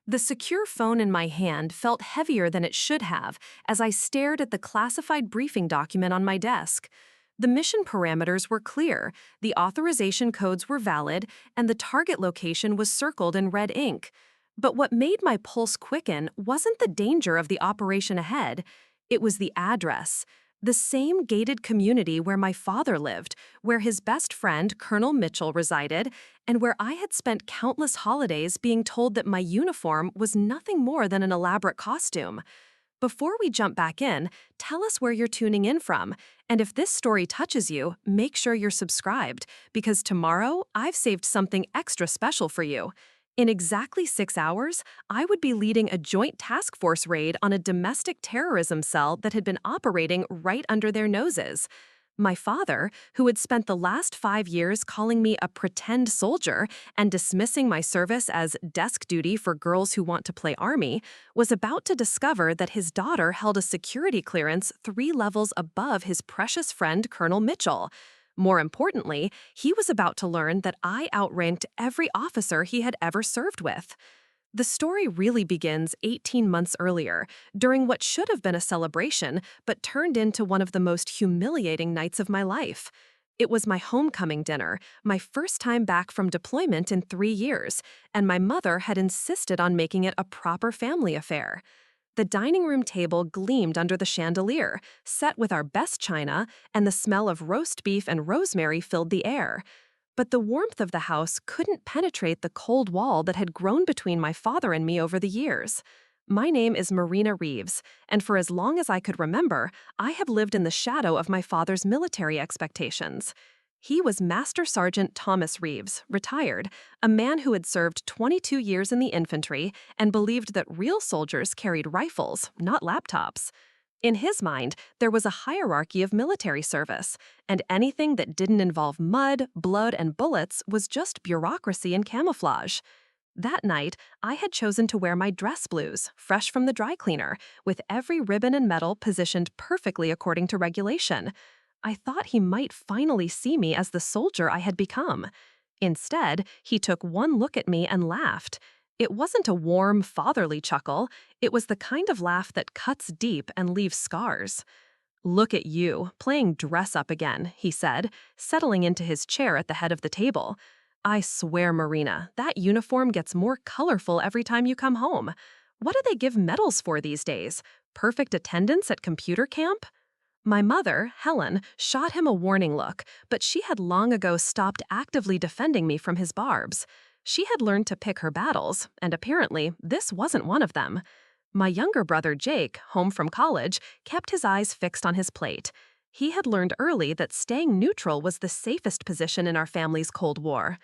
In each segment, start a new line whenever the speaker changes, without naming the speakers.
The secure phone in my hand felt heavier than it should have as I stared at the classified briefing document on my desk. The mission parameters were clear, the authorization codes were valid, and the target location was circled in red ink. But what made my pulse quicken wasn't the danger of the operation ahead, it was the address. The same gated community where my father lived, where his best friend, Colonel Mitchell, resided, and where I had spent countless holidays being told that my uniform was nothing more than an elaborate costume. Before we jump back in, tell us where you're tuning in from, and if this story touches you, make sure you're subscribed, because tomorrow I've saved something extra special for you. In exactly 6 hours, I would be leading a joint task force raid on a domestic terrorism cell that had been operating right under their noses. My father, who had spent the last 5 years calling me a pretend soldier and dismissing my service as desk duty for girls who want to play army, was about to discover that his daughter held a security clearance 3 levels above his precious friend Colonel Mitchell. More importantly, he was about to learn that I outranked every officer he had ever served with. The story really begins 18 months earlier, during what should have been a celebration, but turned into one of the most humiliating nights of my life. It was my homecoming dinner, my first time back from deployment in 3 years, and my mother had insisted on making it a proper family affair. The dining room table gleamed under the chandelier, set with our best china, and the smell of roast beef and rosemary filled the air. But the warmth of the house couldn't penetrate the cold wall that had grown between my father and me over the years. My name is Marina Reeves, and for as long as I could remember, I have lived in the shadow of my father's military expectations. He was Master Sergeant Thomas Reeves, retired, a man who had served 22 years in the infantry and believed that real soldiers carried rifles, not laptops. In his mind, there was a hierarchy of military service, and anything that didn't involve mud, blood, and bullets was just bureaucracy and camouflage. That night, I had chosen to wear my dress blues, fresh from the dry cleaner, with every ribbon and medal positioned perfectly according to regulation. I thought he might finally see me as the soldier I had become. Instead, he took one look at me and laughed. It wasn't a warm, fatherly chuckle. It was the kind of laugh that cuts deep and leaves scars. "Look at you, playing dress-up again," he said, settling into his chair at the head of the table. "I swear, Marina, that uniform gets more colorful every time you come home. What do they give medals for these days? Perfect attendance at computer camp?" My mother, Helen, shot him a warning look, but she had long ago stopped actively defending me from his barbs. She had learned to pick her battles, and apparently this wasn't one of them. My younger brother, Jake, home from college, kept his eyes fixed on his plate. He had learned early that staying neutral was the safest position in our family's Cold War.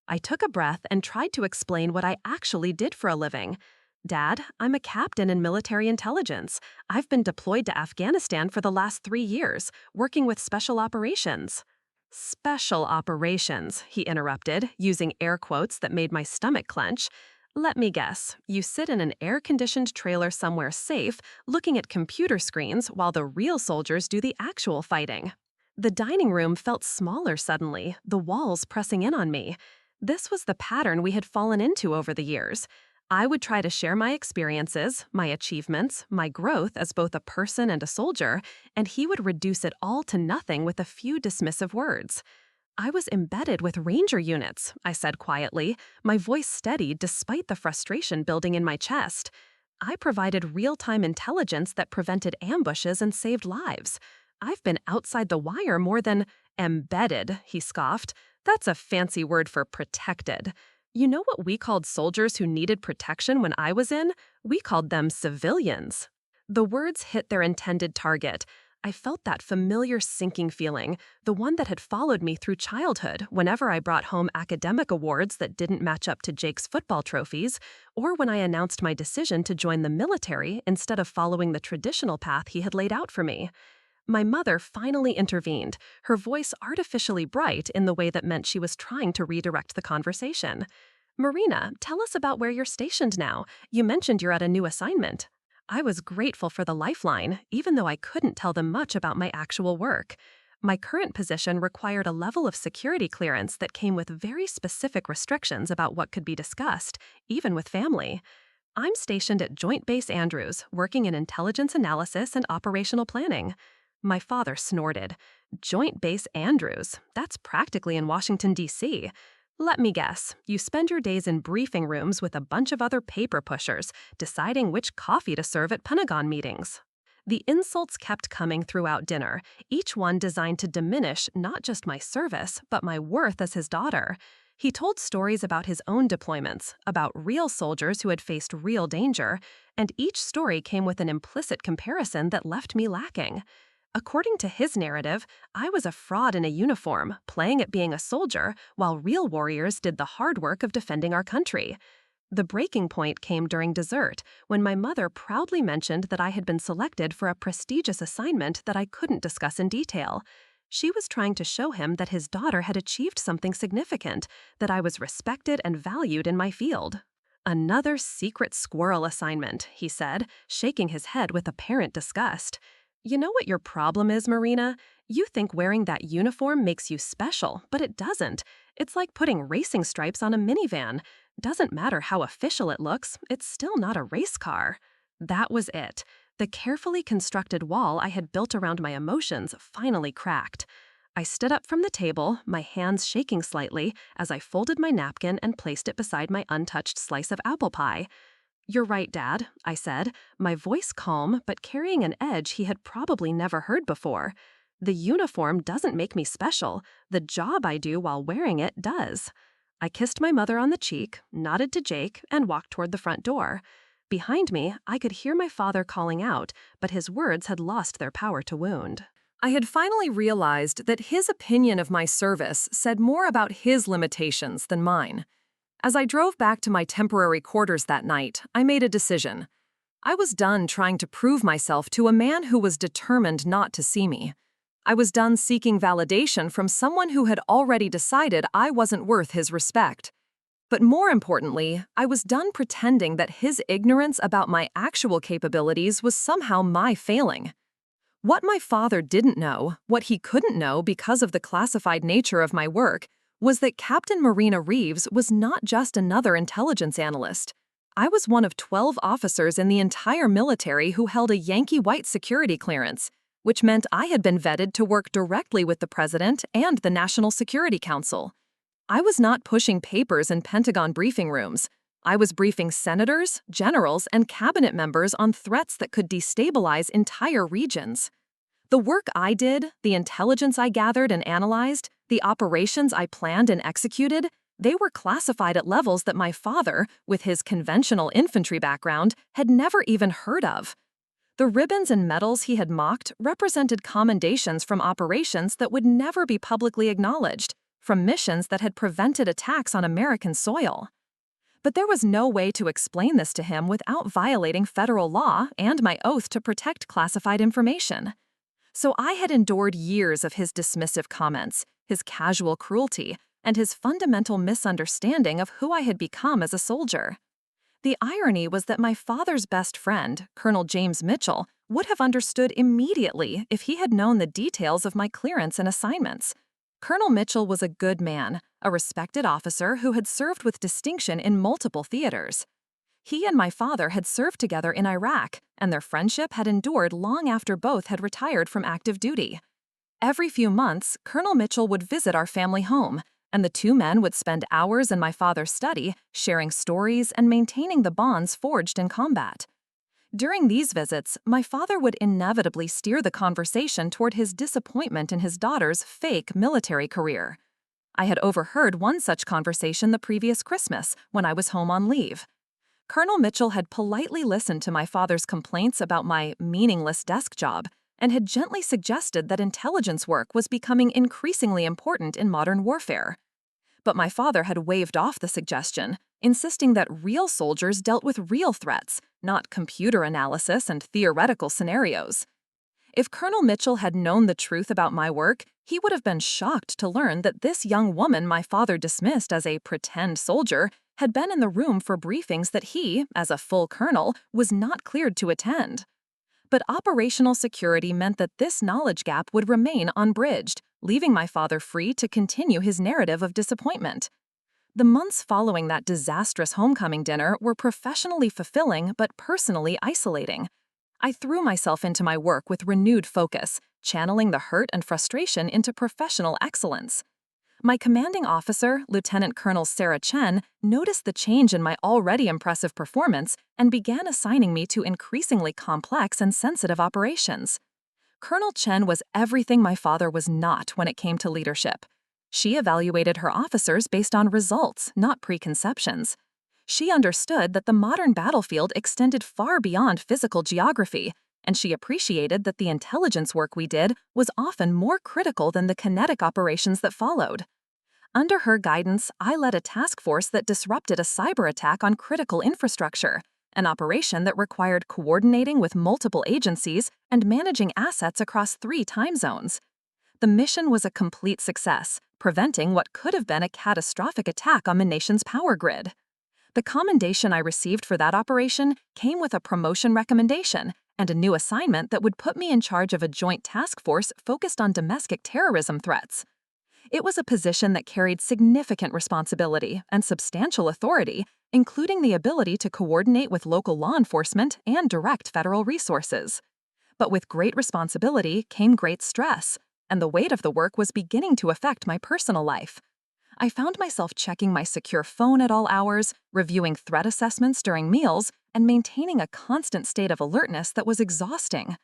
I took a breath and tried to explain what I actually did for a living. "Dad, I'm a captain in military intelligence. I've been deployed to Afghanistan for the last 3 years, working with special operations." "Special operations," he interrupted, using air quotes that made my stomach clench. "Let me guess, you sit in an air-conditioned trailer somewhere safe, looking at computer screens while the real soldiers do the actual fighting." The dining room felt smaller suddenly, the walls pressing in on me. This was the pattern we had fallen into over the years. I would try to share my experiences, my achievements, my growth as both a person and a soldier, and he would reduce it all to nothing with a few dismissive words. "I was embedded with ranger units," I said quietly, my voice steady despite the frustration building in my chest. "I provided real-time intelligence that prevented ambushes and saved lives. I've been outside the wire more than—" "Embedded," he scoffed. "That's a fancy word for protected. You know what we called soldiers who needed protection when I was in? We called them civilians." The words hit their intended target. I felt that familiar sinking feeling, the one that had followed me through childhood whenever I brought home academic awards that didn't match up to Jake's football trophies, or when I announced my decision to join the military instead of following the traditional path he had laid out for me. My mother finally intervened, her voice artificially bright in the way that meant she was trying to redirect the conversation. "Marina, tell us about where you're stationed now. You mentioned you're at a new assignment." I was grateful for the lifeline, even though I couldn't tell them much about my actual work. My current position required a level of security clearance that came with very specific restrictions about what could be discussed, even with family. I'm stationed at Joint Base Andrews, working in intelligence analysis and operational planning. My father snorted. Joint Base Andrews? That's practically in Washington, D.C. Let me guess, you spend your days in briefing rooms with a bunch of other paper pushers, deciding which coffee to serve at Pentagon meetings. The insults kept coming throughout dinner, each one designed to diminish not just my service, but my worth as his daughter. He told stories about his own deployments, about real soldiers who had faced real danger, and each story came with an implicit comparison that left me lacking. According to his narrative, I was a fraud in a uniform, playing at being a soldier, while real warriors did the hard work of defending our country. The breaking point came during dessert, when my mother proudly mentioned that I had been selected for a prestigious assignment that I couldn't discuss in detail. She was trying to show him that his daughter had achieved something significant, that I was respected and valued in my field. Another secret squirrel assignment, he said, shaking his head with apparent disgust. You know what your problem is, Marina? You think wearing that uniform makes you special, but it doesn't. It's like putting racing stripes on a minivan. Doesn't matter how official it looks, it's still not a race car. That was it. The carefully constructed wall I had built around my emotions finally cracked. I stood up from the table, my hands shaking slightly, as I folded my napkin and placed it beside my untouched slice of apple pie. "You're right, Dad," I said, my voice calm but carrying an edge he had probably never heard before. "The uniform doesn't make me special. The job I do while wearing it does." I kissed my mother on the cheek, nodded to Jake, and walked toward the front door. Behind me, I could hear my father calling out, but his words had lost their power to wound. I had finally realized that his opinion of my service said more about his limitations than mine. As I drove back to my temporary quarters that night, I made a decision. I was done trying to prove myself to a man who was determined not to see me. I was done seeking validation from someone who had already decided I wasn't worth his respect. But more importantly, I was done pretending that his ignorance about my actual capabilities was somehow my failing. What my father didn't know, what he couldn't know because of the classified nature of my work, was that Captain Marina Reeves was not just another intelligence analyst. I was one of 12 officers in the entire military who held a Yankee White security clearance, which meant I had been vetted to work directly with the President and the National Security Council. I was not pushing papers in Pentagon briefing rooms. I was briefing senators, generals, and cabinet members on threats that could destabilize entire regions. The work I did, the intelligence I gathered and analyzed, the operations I planned and executed, they were classified at levels that my father, with his conventional infantry background, had never even heard of. The ribbons and medals he had mocked represented commendations from operations that would never be publicly acknowledged, from missions that had prevented attacks on American soil. But there was no way to explain this to him without violating federal law and my oath to protect classified information. So I had endured years of his dismissive comments, his casual cruelty, and his fundamental misunderstanding of who I had become as a soldier. The irony was that my father's best friend, Colonel James Mitchell, would have understood immediately if he had known the details of my clearance and assignments. Colonel Mitchell was a good man, a respected officer who had served with distinction in multiple theaters. He and my father had served together in Iraq, and their friendship had endured long after both had retired from active duty. Every few months, Colonel Mitchell would visit our family home, and the two men would spend hours in my father's study, sharing stories and maintaining the bonds forged in combat. During these visits, my father would inevitably steer the conversation toward his disappointment in his daughter's fake military career. I had overheard one such conversation the previous Christmas, when I was home on leave. Colonel Mitchell had politely listened to my father's complaints about my meaningless desk job and had gently suggested that intelligence work was becoming increasingly important in modern warfare. But my father had waved off the suggestion, insisting that real soldiers dealt with real threats, not computer analysis and theoretical scenarios. If Colonel Mitchell had known the truth about my work, he would have been shocked to learn that this young woman my father dismissed as a pretend soldier had been in the room for briefings that he, as a full colonel, was not cleared to attend. But operational security meant that this knowledge gap would remain unbridged, leaving my father free to continue his narrative of disappointment. The months following that disastrous homecoming dinner were professionally fulfilling but personally isolating. I threw myself into my work with renewed focus, channeling the hurt and frustration into professional excellence. My commanding officer, Lieutenant Colonel Sarah Chen, noticed the change in my already impressive performance and began assigning me to increasingly complex and sensitive operations. Colonel Chen was everything my father was not when it came to leadership. She evaluated her officers based on results, not preconceptions. She understood that the modern battlefield extended far beyond physical geography, and she appreciated that the intelligence work we did was often more critical than the kinetic operations that followed. Under her guidance, I led a task force that disrupted a cyber attack on critical infrastructure, an operation that required coordinating with multiple agencies and managing assets across 3 time zones. The mission was a complete success, preventing what could have been a catastrophic attack on the nation's power grid. The commendation I received for that operation came with a promotion recommendation and a new assignment that would put me in charge of a joint task force focused on domestic terrorism threats. It was a position that carried significant responsibility and substantial authority, including the ability to coordinate with local law enforcement and direct federal resources. But with great responsibility came great stress, and the weight of the work was beginning to affect my personal life. I found myself checking my secure phone at all hours, reviewing threat assessments during meals, and maintaining a constant state of alertness that was exhausting.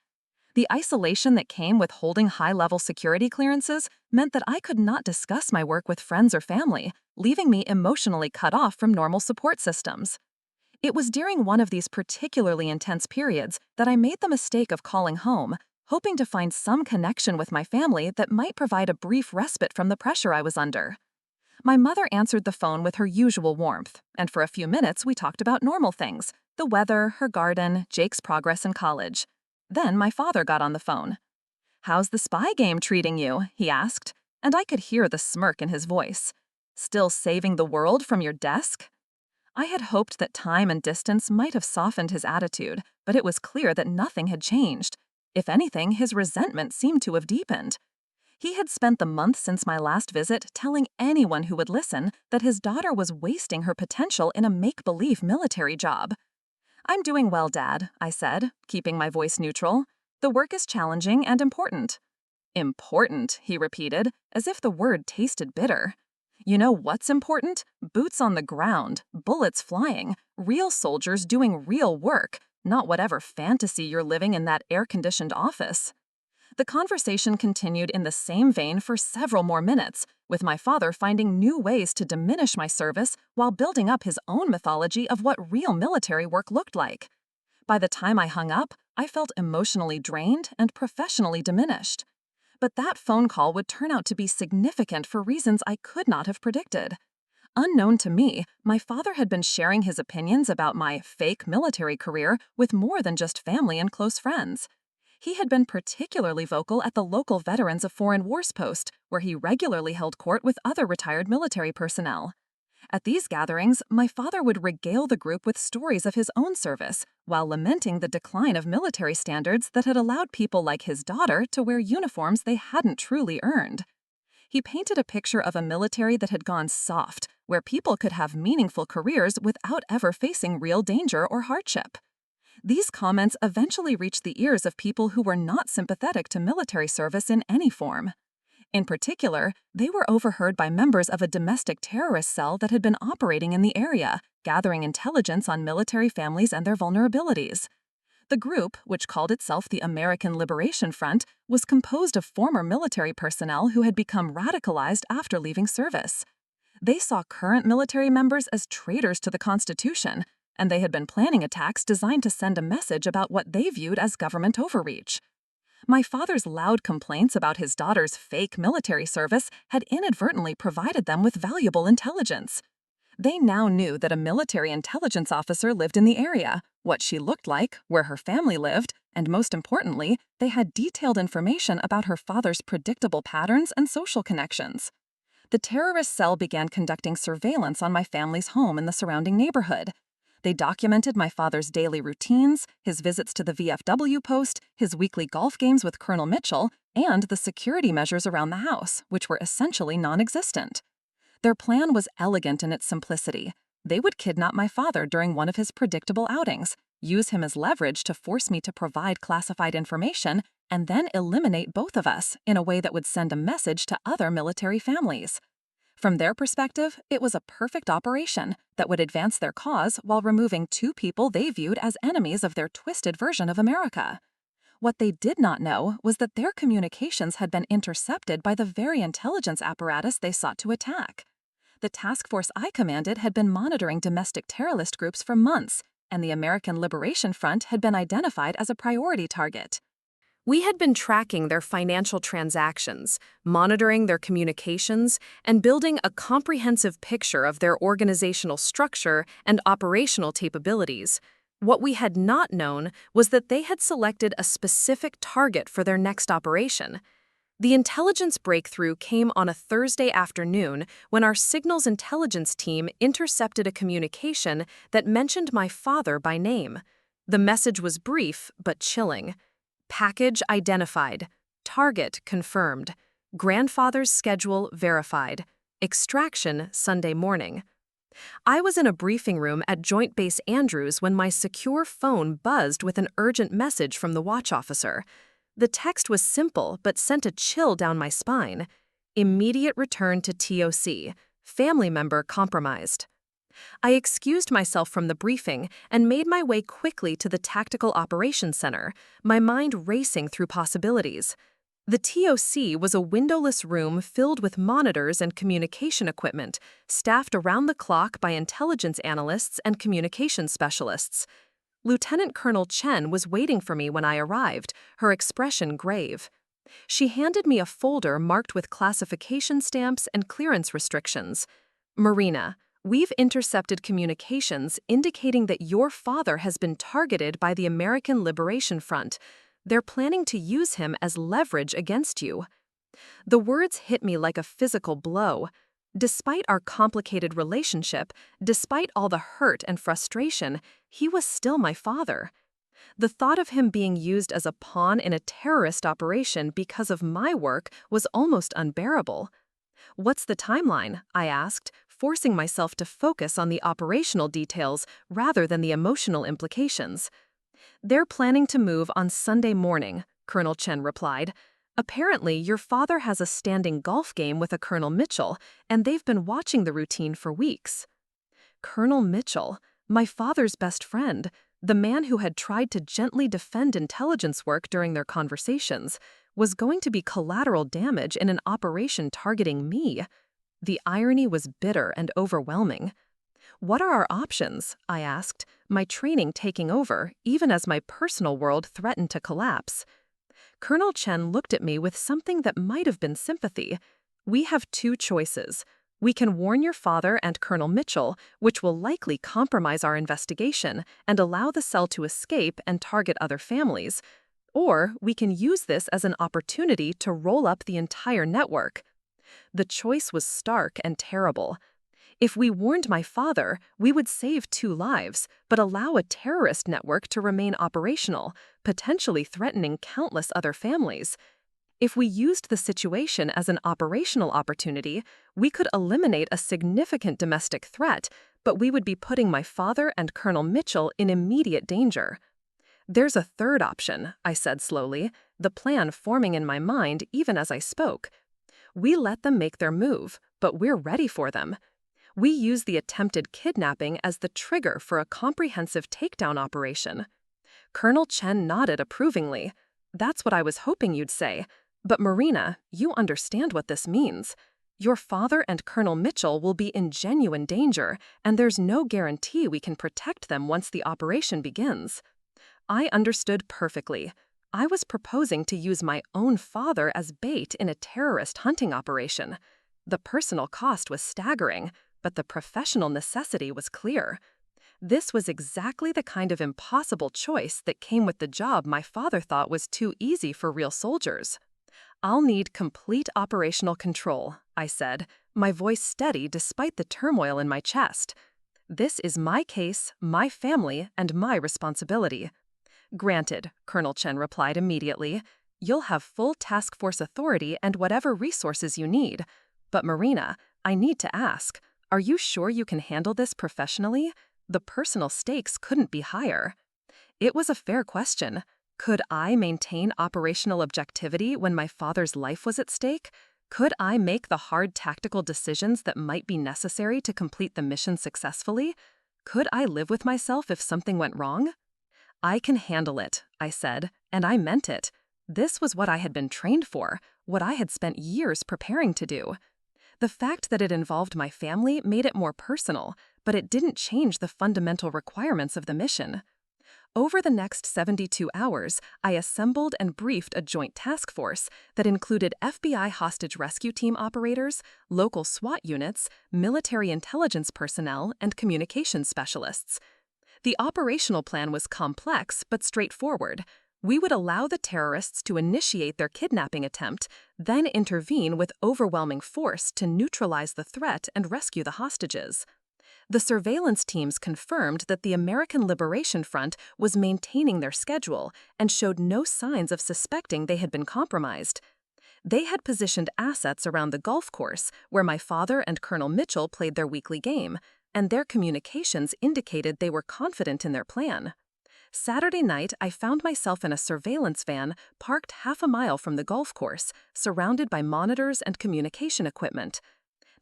The isolation that came with holding high-level security clearances meant that I could not discuss my work with friends or family, leaving me emotionally cut off from normal support systems. It was during one of these particularly intense periods that I made the mistake of calling home, hoping to find some connection with my family that might provide a brief respite from the pressure I was under. My mother answered the phone with her usual warmth, and for a few minutes we talked about normal things: the weather, her garden, Jake's progress in college. Then my father got on the phone. "How's the spy game treating you?" he asked, and I could hear the smirk in his voice. "Still saving the world from your desk?" I had hoped that time and distance might have softened his attitude, but it was clear that nothing had changed. If anything, his resentment seemed to have deepened. He had spent the month since my last visit telling anyone who would listen that his daughter was wasting her potential in a make-believe military job. "I'm doing well, Dad," I said, keeping my voice neutral. "The work is challenging and important." "Important," he repeated, as if the word tasted bitter. "You know what's important? Boots on the ground, bullets flying, real soldiers doing real work, not whatever fantasy you're living in that air-conditioned office." The conversation continued in the same vein for several more minutes, with my father finding new ways to diminish my service while building up his own mythology of what real military work looked like. By the time I hung up, I felt emotionally drained and professionally diminished. But that phone call would turn out to be significant for reasons I could not have predicted. Unknown to me, my father had been sharing his opinions about my fake military career with more than just family and close friends. He had been particularly vocal at the local Veterans of Foreign Wars post, where he regularly held court with other retired military personnel. At these gatherings, my father would regale the group with stories of his own service, while lamenting the decline of military standards that had allowed people like his daughter to wear uniforms they hadn't truly earned. He painted a picture of a military that had gone soft, where people could have meaningful careers without ever facing real danger or hardship. These comments eventually reached the ears of people who were not sympathetic to military service in any form. In particular, they were overheard by members of a domestic terrorist cell that had been operating in the area, gathering intelligence on military families and their vulnerabilities. The group, which called itself the American Liberation Front, was composed of former military personnel who had become radicalized after leaving service. They saw current military members as traitors to the Constitution, and they had been planning attacks designed to send a message about what they viewed as government overreach. My father's loud complaints about his daughter's fake military service had inadvertently provided them with valuable intelligence. They now knew that a military intelligence officer lived in the area, what she looked like, where her family lived, and most importantly, they had detailed information about her father's predictable patterns and social connections. The terrorist cell began conducting surveillance on my family's home in the surrounding neighborhood. They documented my father's daily routines, his visits to the VFW post, his weekly golf games with Colonel Mitchell, and the security measures around the house, which were essentially non-existent.
Their plan was elegant in its simplicity. They would kidnap my father during one of his predictable outings, use him as leverage to force me to provide classified information, and then eliminate both of us in a way that would send a message to other military families. From their perspective, it was a perfect operation that would advance their cause while removing two people they viewed as enemies of their twisted version of America. What they did not know was that their communications had been intercepted by the very intelligence apparatus they sought to attack. The task force I commanded had been monitoring domestic terrorist groups for months, and the American Liberation Front had been identified as a priority target.
We had been tracking their financial transactions, monitoring their communications, and building a comprehensive picture of their organizational structure and operational capabilities. What we had not known was that they had selected a specific target for their next operation. The intelligence breakthrough came on a Thursday afternoon when our signals intelligence team intercepted a communication that mentioned my father by name. The message was brief but chilling. Package identified. Target confirmed. Grandfather's schedule verified. Extraction Sunday morning. I was in a briefing room at Joint Base Andrews when my secure phone buzzed with an urgent message from the watch officer. The text was simple but sent a chill down my spine. Immediate return to TOC. Family member compromised. I excused myself from the briefing and made my way quickly to the Tactical Operations Center, my mind racing through possibilities. The TOC was a windowless room filled with monitors and communication equipment, staffed around the clock by intelligence analysts and communication specialists. Lieutenant Colonel Chen was waiting for me when I arrived, her expression grave. She handed me a folder marked with classification stamps and clearance restrictions. "Marina, we've intercepted communications indicating that your father has been targeted by the American Liberation Front. They're planning to use him as leverage against you." The words hit me like a physical blow. Despite our complicated relationship, despite all the hurt and frustration, he was still my father. The thought of him being used as a pawn in a terrorist operation because of my work was almost unbearable. "What's the timeline?" I asked, forcing myself to focus on the operational details rather than the emotional implications. "They're planning to move on Sunday morning," Colonel Chen replied. "Apparently, your father has a standing golf game with a Colonel Mitchell, and they've been watching the routine for weeks." Colonel Mitchell, my father's best friend, the man who had tried to gently defend intelligence work during their conversations, was going to be collateral damage in an operation targeting me. The irony was bitter and overwhelming. "What are our options?" I asked, my training taking over even as my personal world threatened to collapse. Colonel Chen looked at me with something that might have been sympathy. "We have two choices. We can warn your father and Colonel Mitchell, which will likely compromise our investigation and allow the cell to escape and target other families. Or we can use this as an opportunity to roll up the entire network." The choice was stark and terrible. If we warned my father, we would save 2 lives, but allow a terrorist network to remain operational, potentially threatening countless other families. If we used the situation as an operational opportunity, we could eliminate a significant domestic threat, but we would be putting my father and Colonel Mitchell in immediate danger. "There's a third option," I said slowly, the plan forming in my mind even as I spoke. "We let them make their move, but we're ready for them. We use the attempted kidnapping as the trigger for a comprehensive takedown operation." Colonel Chen nodded approvingly. "That's what I was hoping you'd say. But Marina, you understand what this means. Your father and Colonel Mitchell will be in genuine danger, and there's no guarantee we can protect them once the operation begins." I understood perfectly. I was proposing to use my own father as bait in a terrorist hunting operation. The personal cost was staggering, but the professional necessity was clear. This was exactly the kind of impossible choice that came with the job my father thought was too easy for real soldiers. "I'll need complete operational control," I said, my voice steady despite the turmoil in my chest. "This is my case, my family, and my responsibility." "Granted," Colonel Chen replied immediately. "You'll have full task force authority and whatever resources you need. But Marina,
I need to ask, are you sure you can handle this professionally? The personal stakes couldn't be higher. It was a fair question. Could I maintain operational objectivity when my father's life was at stake? Could I make the hard tactical decisions that might be necessary to complete the mission successfully? Could I live with myself if something went wrong? I can handle it, I said, and I meant it. This was what I had been trained for, what I had spent years preparing to do. The fact that it involved my family made it more personal, but it didn't change the fundamental requirements of the mission. Over the next 72 hours, I assembled and briefed a joint task force that included FBI hostage rescue team operators, local SWAT units, military intelligence personnel, and communications specialists. The operational plan was complex but straightforward. We would allow the terrorists to initiate their kidnapping attempt, then intervene with overwhelming force to neutralize the threat and rescue the hostages. The surveillance teams confirmed that the American Liberation Front was maintaining their schedule and showed no signs of suspecting they had been compromised. They had positioned assets around the golf course where my father and Colonel Mitchell played their weekly game, and their communications indicated they were confident in their plan. Saturday night, I found myself in a surveillance van parked half a mile from the golf course, surrounded by monitors and communication equipment.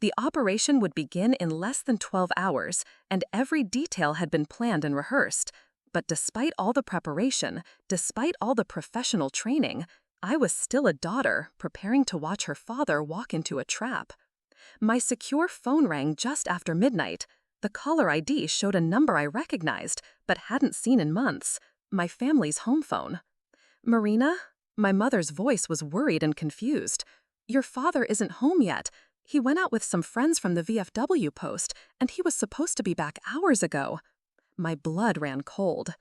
The operation would begin in less than 12 hours, and every detail had been planned and rehearsed. But despite all the preparation, despite all the professional training, I was still a daughter preparing to watch her father walk into a trap. My secure phone rang just after midnight. The caller ID showed a number I recognized, but hadn't seen in months. My family's home phone. "Marina?" My mother's voice was worried and confused. "Your father isn't home yet. He went out with some friends from the VFW post, and he was supposed to be back hours ago." My blood ran cold.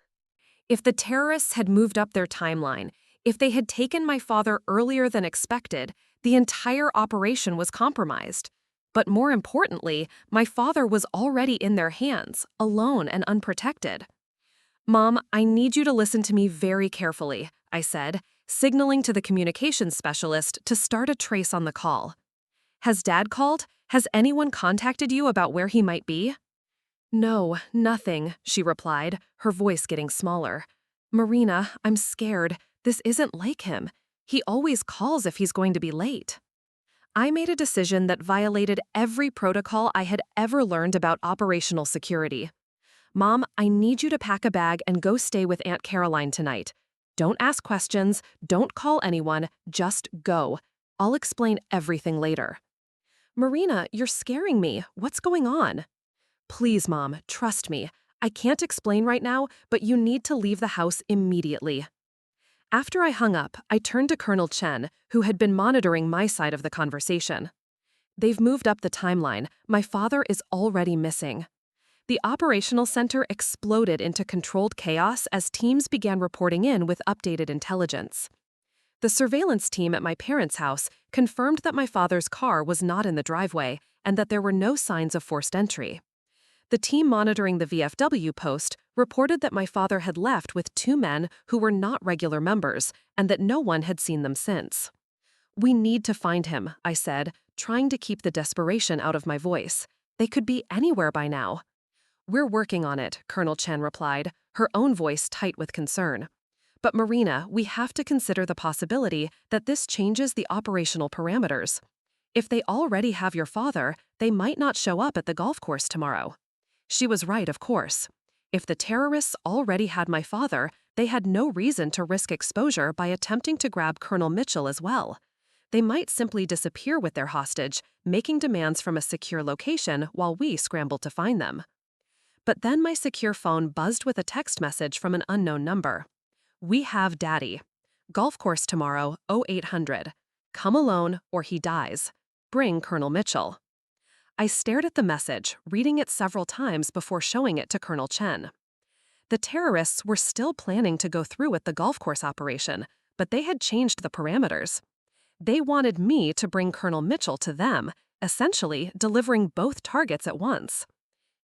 If the terrorists had moved up their timeline, if they had taken my father earlier than expected, the entire operation was compromised. But more importantly, my father was already in their hands, alone and unprotected. "Mom, I need you to listen to me very carefully," I said, signaling to the communications specialist to start a trace on the call. "Has Dad called? Has anyone contacted you about where he might be?" "No, nothing," she replied, her voice getting smaller. "Marina, I'm scared. This isn't like him. He always calls if he's going to be late." I made a decision that violated every protocol I had ever learned about operational security. "Mom, I need you to pack a bag and go stay with Aunt Caroline tonight. Don't ask questions, don't call anyone, just go. I'll explain everything later." "Marina, you're scaring me. What's going on?" "Please, Mom, trust me. I can't explain right now, but you need to leave the house immediately." After I hung up, I turned to Colonel Chen, who had been monitoring my side of the conversation. "They've moved up the timeline. My father is already missing." The operational center exploded into controlled chaos as teams began reporting in with updated intelligence. The surveillance team at my parents' house confirmed that my father's car was not in the driveway and that there were no signs of forced entry. The team monitoring the VFW post reported that my father had left with two men who were not regular members and that no one had seen them since. "We need to find him," I said, trying to keep the desperation out of my voice. "They could be anywhere by now." "We're working on it," Colonel Chen replied, her own voice tight with concern. "But Marina, we have to consider the possibility that this changes the operational parameters. If they already have your father, they might not show up at the golf course tomorrow." She was right, of course. If the terrorists already had my father, they had no reason to risk exposure by attempting to grab Colonel Mitchell as well. They might simply disappear with their hostage, making demands from a secure location while we scrambled to find them. But then my secure phone buzzed with a text message from an unknown number. "We have Daddy. Golf course tomorrow, 0800. Come alone or he dies. Bring Colonel Mitchell." I stared at the message, reading it several times before showing it to Colonel Chen. The terrorists were still planning to go through with the golf course operation, but they had changed the parameters. They wanted me to bring Colonel Mitchell to them, essentially delivering both targets at once.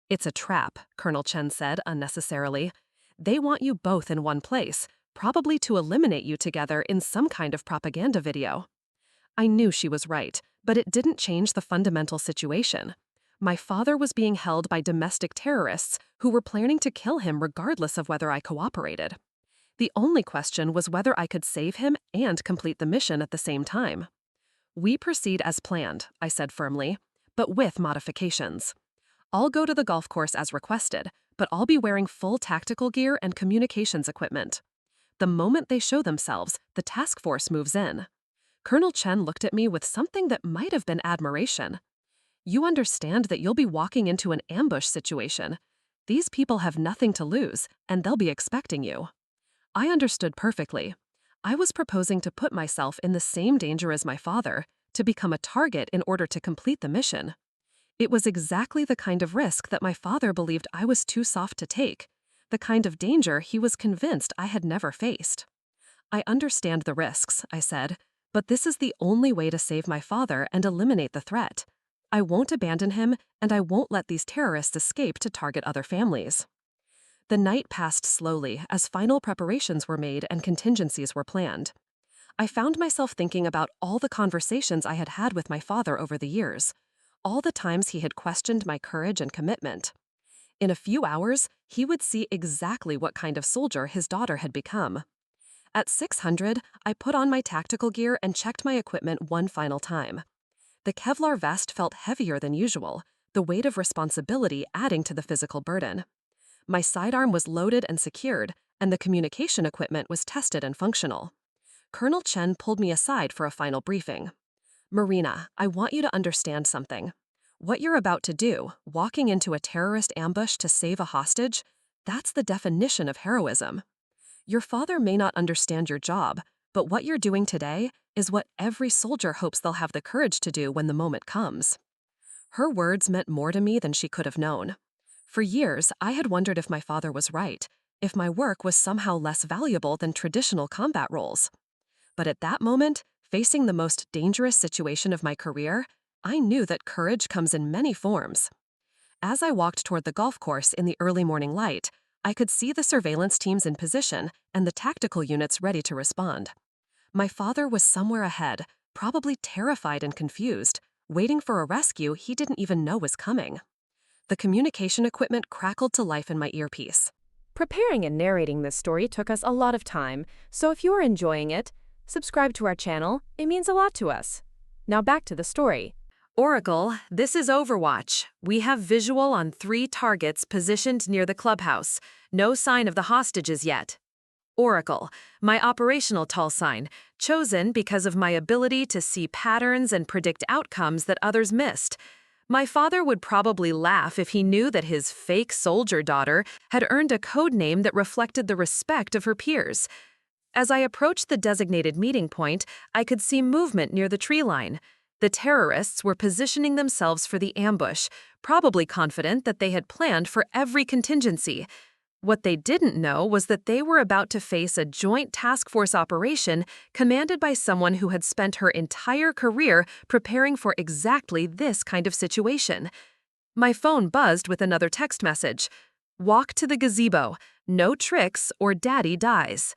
"It's a trap," Colonel Chen said unnecessarily. "They want you both in one place, probably to eliminate you together in some kind of propaganda video." I knew she was right, But it didn't change the fundamental situation. My father was being held by domestic terrorists who were planning to kill him regardless of whether I cooperated. The only question was whether I could save him and complete the mission at the same time. "We proceed as planned," I said firmly, "but with modifications. I'll go to the golf course as requested, but I'll be wearing full tactical gear and communications equipment. The moment they show themselves, the task force moves in." Colonel Chen looked at me with something that might have been admiration. "You understand that you'll be walking into an ambush situation. These people have nothing to lose, and they'll be expecting you." I understood perfectly. I was proposing to put myself in the same danger as my father, to become a target in order to complete the mission. It was exactly the kind of risk that my father believed I was too soft to take, the kind of danger he was convinced I had never faced. "I understand the risks," I said, "but this is the only way to save my father and eliminate the threat. I won't abandon him, and I won't let these terrorists escape to target other families." The night passed slowly as final preparations were made and contingencies were planned. I found myself thinking about all the conversations I had had with my father over the years, all the times he had questioned my courage and commitment. In a few hours, he would see exactly what kind of soldier his daughter had become. At 600, I put on my tactical gear and checked my equipment one final time. The Kevlar vest felt heavier than usual, the weight of responsibility adding to the physical burden. My sidearm was loaded and secured, and the communication equipment was tested and functional. Colonel Chen pulled me aside for a final briefing. "Marina, I want you to understand something. What you're about to do, walking into a terrorist ambush to save a hostage, that's the definition of heroism. Your father may not understand your job, but what you're doing today is what every soldier hopes they'll have the courage to do when the moment comes." Her words meant more to me than she could have known. For years, I had wondered if my father was right, if my work was somehow less valuable than traditional combat roles. But at that moment, facing the most dangerous situation of my career, I knew that courage comes in many forms. As I walked toward the golf course in the early morning light, I could see the surveillance teams in position and the tactical units ready to respond. My father was somewhere ahead, probably terrified and confused, waiting for a rescue he didn't even know was coming. The communication equipment crackled to life in my earpiece.
Preparing and narrating this story took us a lot of time, so if you are enjoying it, subscribe to our channel. It means a lot to us. Now back to the story.
"Oracle, this is Overwatch. We have visual on 3 targets positioned near the clubhouse. No sign of the hostages yet." "Oracle, my operational call sign, chosen because of my ability to see patterns and predict outcomes that others missed. My father would probably laugh if he knew that his fake soldier daughter had earned a code name that reflected the respect of her peers. As I approached the designated meeting point, I could see movement near the tree line. The terrorists were positioning themselves for the ambush, probably confident that they had planned for every contingency. What they didn't know was that they were about to face a joint task force operation commanded by someone who had spent her entire career preparing for exactly this kind of situation. My phone buzzed with another text message. "Walk to the gazebo. No tricks or daddy dies."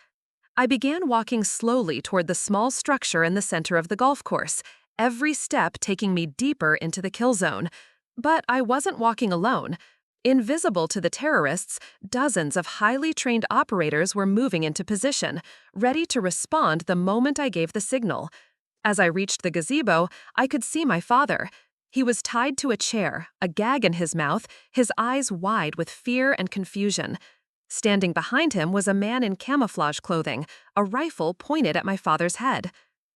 I began walking slowly toward the small structure in the center of the golf course, every step taking me deeper into the kill zone. But I wasn't walking alone. Invisible to the terrorists, dozens of highly trained operators were moving into position, ready to respond the moment I gave the signal. As I reached the gazebo, I could see my father. He was tied to a chair, a gag in his mouth, his eyes wide with fear and confusion. Standing behind him was a man in camouflage clothing, a rifle pointed at my father's head.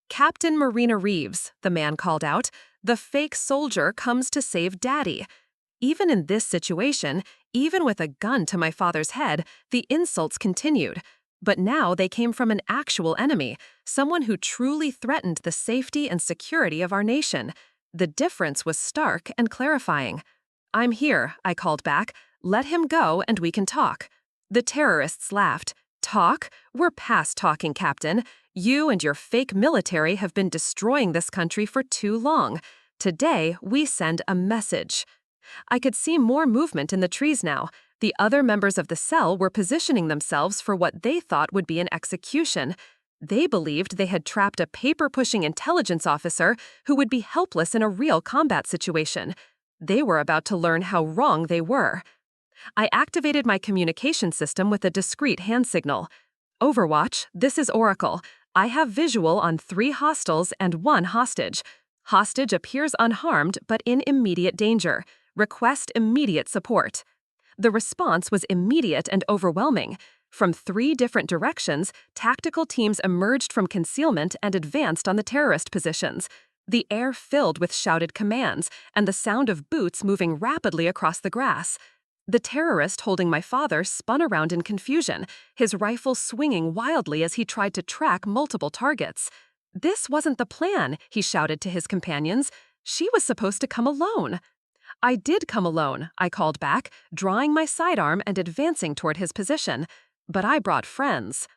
"Captain Marina Reeves," the man called out, "the fake soldier comes to save Daddy." Even in this situation, even with a gun to my father's head, the insults continued. But now they came from an actual enemy, someone who truly threatened the safety and security of our nation. The difference was stark and clarifying. "I'm here," I called back. "Let him go and we can talk." The terrorists laughed. "Talk? We're past talking, Captain. You and your fake military have been destroying this country for too long. Today, we send a message." I could see more movement in the trees now. The other members of the cell were positioning themselves for what they thought would be an execution. They believed they had trapped a paper-pushing intelligence officer who would be helpless in a real combat situation. They were about to learn how wrong they were. I activated my communication system with a discreet hand signal. Overwatch, this is Oracle. I have visual on 3 hostiles and 1 hostage. Hostage appears unharmed but in immediate danger. Request immediate support. The response was immediate and overwhelming. From 3 different directions, tactical teams emerged from concealment and advanced on the terrorist positions. The air filled with shouted commands and the sound of boots moving rapidly across the grass. The terrorist holding my father spun around in confusion, his rifle swinging wildly as he tried to track multiple targets. "This wasn't the plan," he shouted to his companions. "She was supposed to come alone." "I did come alone," I called back, drawing my sidearm and advancing toward his position. "But I brought friends."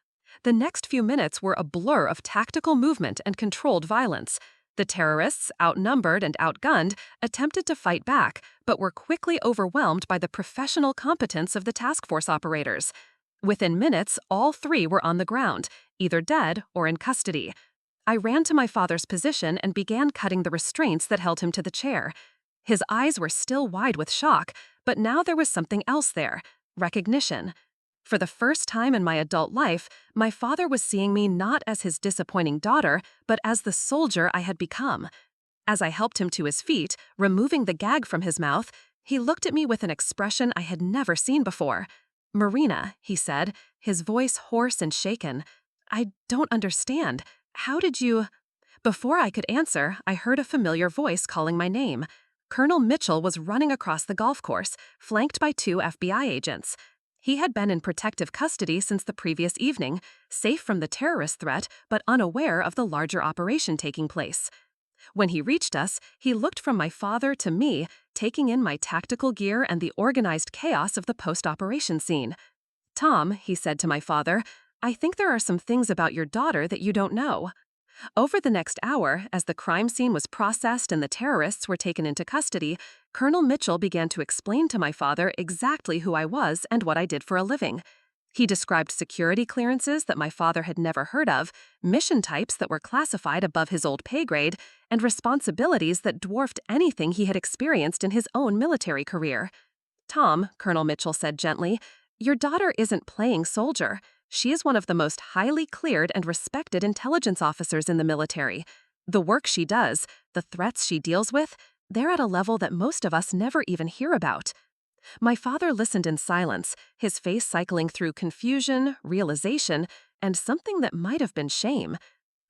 The next few minutes were a blur of tactical movement and controlled violence. The terrorists, outnumbered and outgunned, attempted to fight back, but were quickly overwhelmed by the professional competence of the task force operators. Within minutes, all 3 were on the ground, either dead or in custody. I ran to my father's position and began cutting the restraints that held him to the chair. His eyes were still wide with shock, but now there was something else there: recognition. For the first time in my adult life, my father was seeing me not as his disappointing daughter, but as the soldier I had become. As I helped him to his feet, removing the gag from his mouth, he looked at me with an expression I had never seen before. "Marina," he said, his voice hoarse and shaken, "I don't understand. How did you—" Before I could answer, I heard a familiar voice calling my name. Colonel Mitchell was running across the golf course, flanked by 2 FBI agents. He had been in protective custody since the previous evening, safe from the terrorist threat but unaware of the larger operation taking place. When he reached us, he looked from my father to me, taking in my tactical gear and the organized chaos of the post-operation scene. "Tom," he said to my father, "I think there are some things about your daughter that you don't know." Over the next hour, as the crime scene was processed and the terrorists were taken into custody, Colonel Mitchell began to explain to my father exactly who I was and what I did for a living. He described security clearances that my father had never heard of, mission types that were classified above his old pay grade, and responsibilities that dwarfed anything he had experienced in his own military career. "Tom," Colonel Mitchell said gently, "your daughter isn't playing soldier. She is one of the most highly cleared and respected intelligence officers in the military. The work she does, the threats she deals with, they're at a level that most of us never even hear about." My father listened in silence, his face cycling through confusion, realization, and something that might have been shame.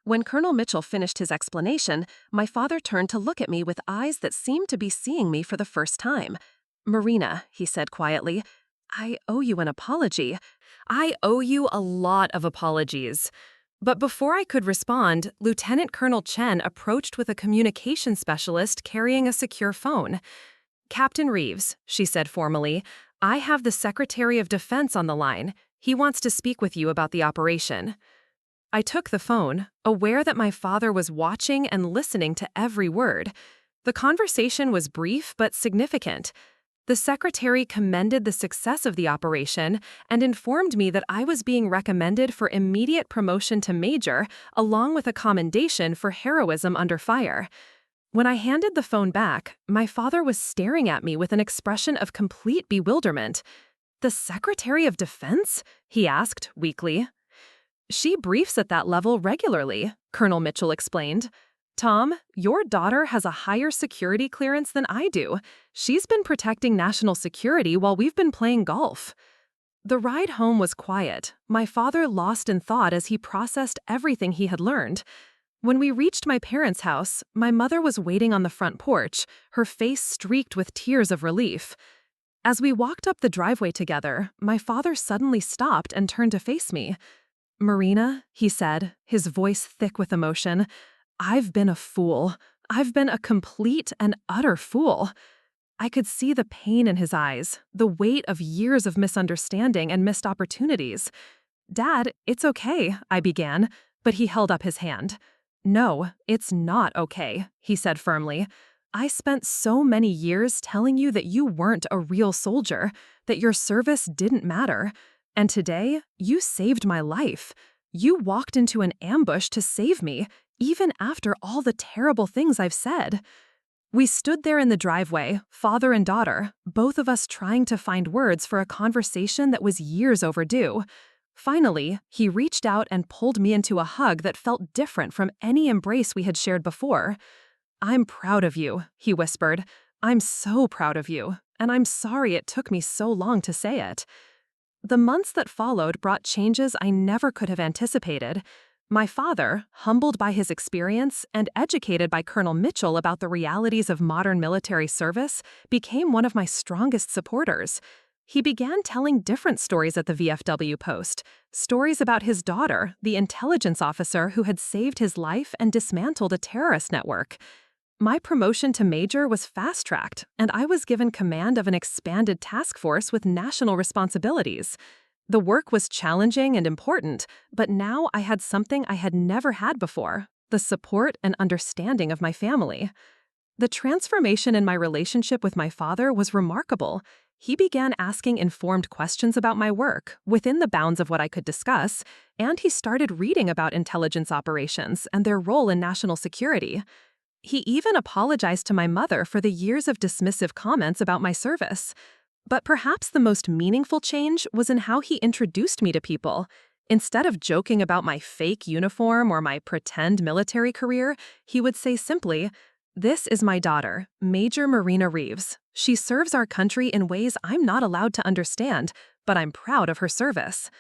When Colonel Mitchell finished his explanation, my father turned to look at me with eyes that seemed to be seeing me for the first time. "Marina," he said quietly, "I owe you an apology. I owe you a lot of apologies." But before I could respond, Lieutenant Colonel Chen approached with a communication specialist carrying a secure phone. "Captain Reeves," she said formally, "I have the Secretary of Defense on the line. He wants to speak with you about the operation." I took the phone, aware that my father was watching and listening to every word. The conversation was brief but significant. The secretary commended the success of the operation and informed me that I was being recommended for immediate promotion to major, along with a commendation for heroism under fire. When I handed the phone back, my father was staring at me with an expression of complete bewilderment. "The Secretary of Defense?" he asked, weakly. "She briefs at that level regularly," Colonel Mitchell explained. "Tom, your daughter has a higher security clearance than I do. She's been protecting national security while we've been playing golf." The ride home was quiet, my father lost in thought as he processed everything he had learned. When we reached my parents' house, my mother was waiting on the front porch, her face streaked with tears of relief. As we walked up the driveway together, my father suddenly stopped and turned to face me. "Marina," he said, his voice thick with emotion, "I've been a fool. I've been a complete and utter fool." I could see the pain in his eyes, the weight of years of misunderstanding and missed opportunities. "Dad, it's okay," I began, but he held up his hand. "No, it's not okay," he said firmly. "I spent so many years telling you that you weren't a real soldier, that your service didn't matter. And today, you saved my life. You walked into an ambush to save me, even after all the terrible things I've said. We stood there in the driveway, father and daughter, both of us trying to find words for a conversation that was years overdue. Finally, he reached out and pulled me into a hug that felt different from any embrace we had shared before. "I'm proud of you," he whispered. "I'm so proud of you, and I'm sorry it took me so long to say it." The months that followed brought changes I never could have anticipated. My father, humbled by his experience and educated by Colonel Mitchell about the realities of modern military service, became one of my strongest supporters. He began telling different stories at the VFW post, stories about his daughter, the intelligence officer who had saved his life and dismantled a terrorist network. My promotion to major was fast-tracked, and I was given command of an expanded task force with national responsibilities. The work was challenging and important, but now I had something I had never had before: the support and understanding of my family. The transformation in my relationship with my father was remarkable. He began asking informed questions about my work, within the bounds of what I could discuss, and he started reading about intelligence operations and their role in national security. He even apologized to my mother for the years of dismissive comments about my service. But perhaps the most meaningful change was in how he introduced me to people. Instead of joking about my fake uniform or my pretend military career, he would say simply, "This is my daughter, Major Marina Reeves. She serves our country in ways I'm not allowed to understand, but I'm proud of her service."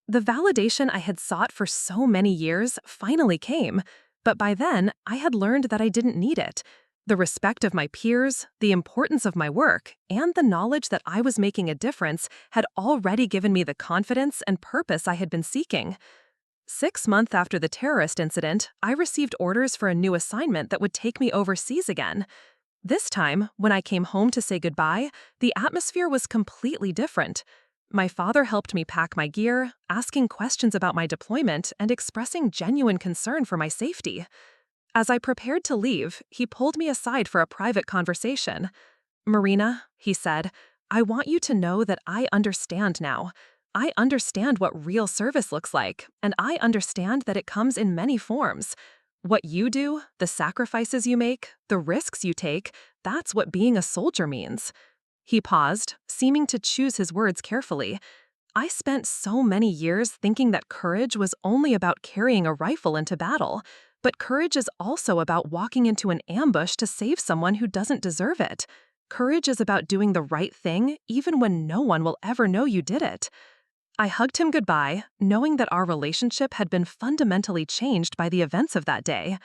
The validation I had sought for so many years finally came, but by then I had learned that I didn't need it. The respect of my peers, the importance of my work, and the knowledge that I was making a difference had already given me the confidence and purpose I had been seeking. 6 months after the terrorist incident, I received orders for a new assignment that would take me overseas again. This time, when I came home to say goodbye, the atmosphere was completely different. My father helped me pack my gear, asking questions about my deployment and expressing genuine concern for my safety. As I prepared to leave, he pulled me aside for a private conversation. "Marina," he said, "I want you to know that I understand now. I understand what real service looks like, and I understand that it comes in many forms. What you do, the sacrifices you make, the risks you take, that's what being a soldier means." He paused, seeming to choose his words carefully. I spent so many years thinking that courage was only about carrying a rifle into battle, but courage is also about walking into an ambush to save someone who doesn't deserve it. Courage is about doing the right thing even when no one will ever know you did it. I hugged him goodbye, knowing that our relationship had been fundamentally changed by the events of that day.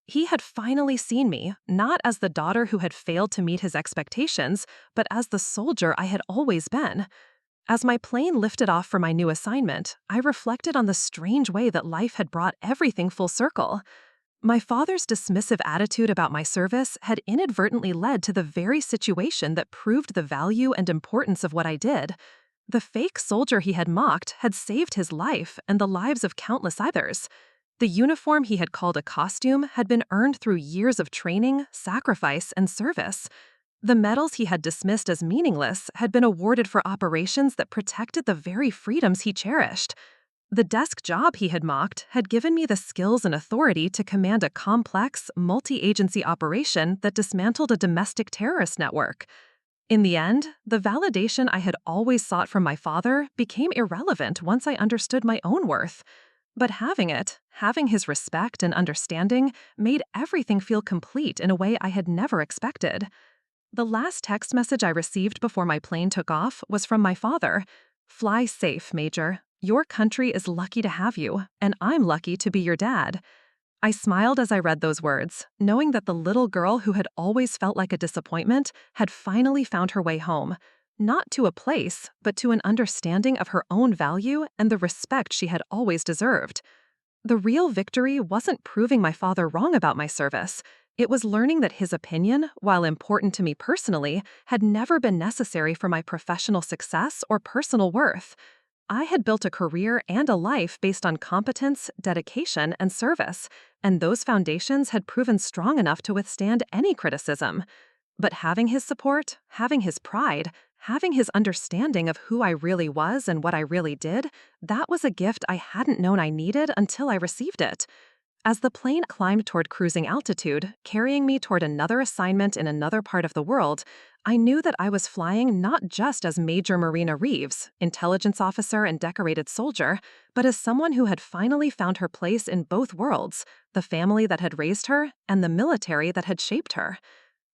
He had finally seen me, not as the daughter who had failed to meet his expectations, but as the soldier I had always been. As my plane lifted off for my new assignment, I reflected on the strange way that life had brought everything full circle. My father's dismissive attitude about my service had inadvertently led to the very situation that proved the value and importance of what I did. The fake soldier he had mocked had saved his life and the lives of countless others. The uniform he had called a costume had been earned through years of training, sacrifice, and service. The medals he had dismissed as meaningless had been awarded for operations that protected the very freedoms he cherished. The desk job he had mocked had given me the skills and authority to command a complex, multi-agency operation that dismantled a domestic terrorist network. In the end, the validation I had always sought from my father became irrelevant once I understood my own worth. But having his respect and understanding, made everything feel complete in a way I had never expected. The last text message I received before my plane took off was from my father. "Fly safe, Major. Your country is lucky to have you, and I'm lucky to be your dad." I smiled as I read those words, knowing that the little girl who had always felt like a disappointment had finally found her way home. Not to a place, but to an understanding of her own value and the respect she had always deserved. The real victory wasn't proving my father wrong about my service. It was learning that his opinion, while important to me personally, had never been necessary for my professional success or personal worth. I had built a career and a life based on competence, dedication, and service, and those foundations had proven strong enough to withstand any criticism. But having his support, having his pride, Having his understanding of who I really was and what I really did, that was a gift I hadn't known I needed until I received it. As the plane climbed toward cruising altitude, carrying me toward another assignment in another part of the world, I knew that I was flying not just as Major Marina Reeves, intelligence officer and decorated soldier, but as someone who had finally found her place in both worlds, the family that had raised her and the military that had shaped her.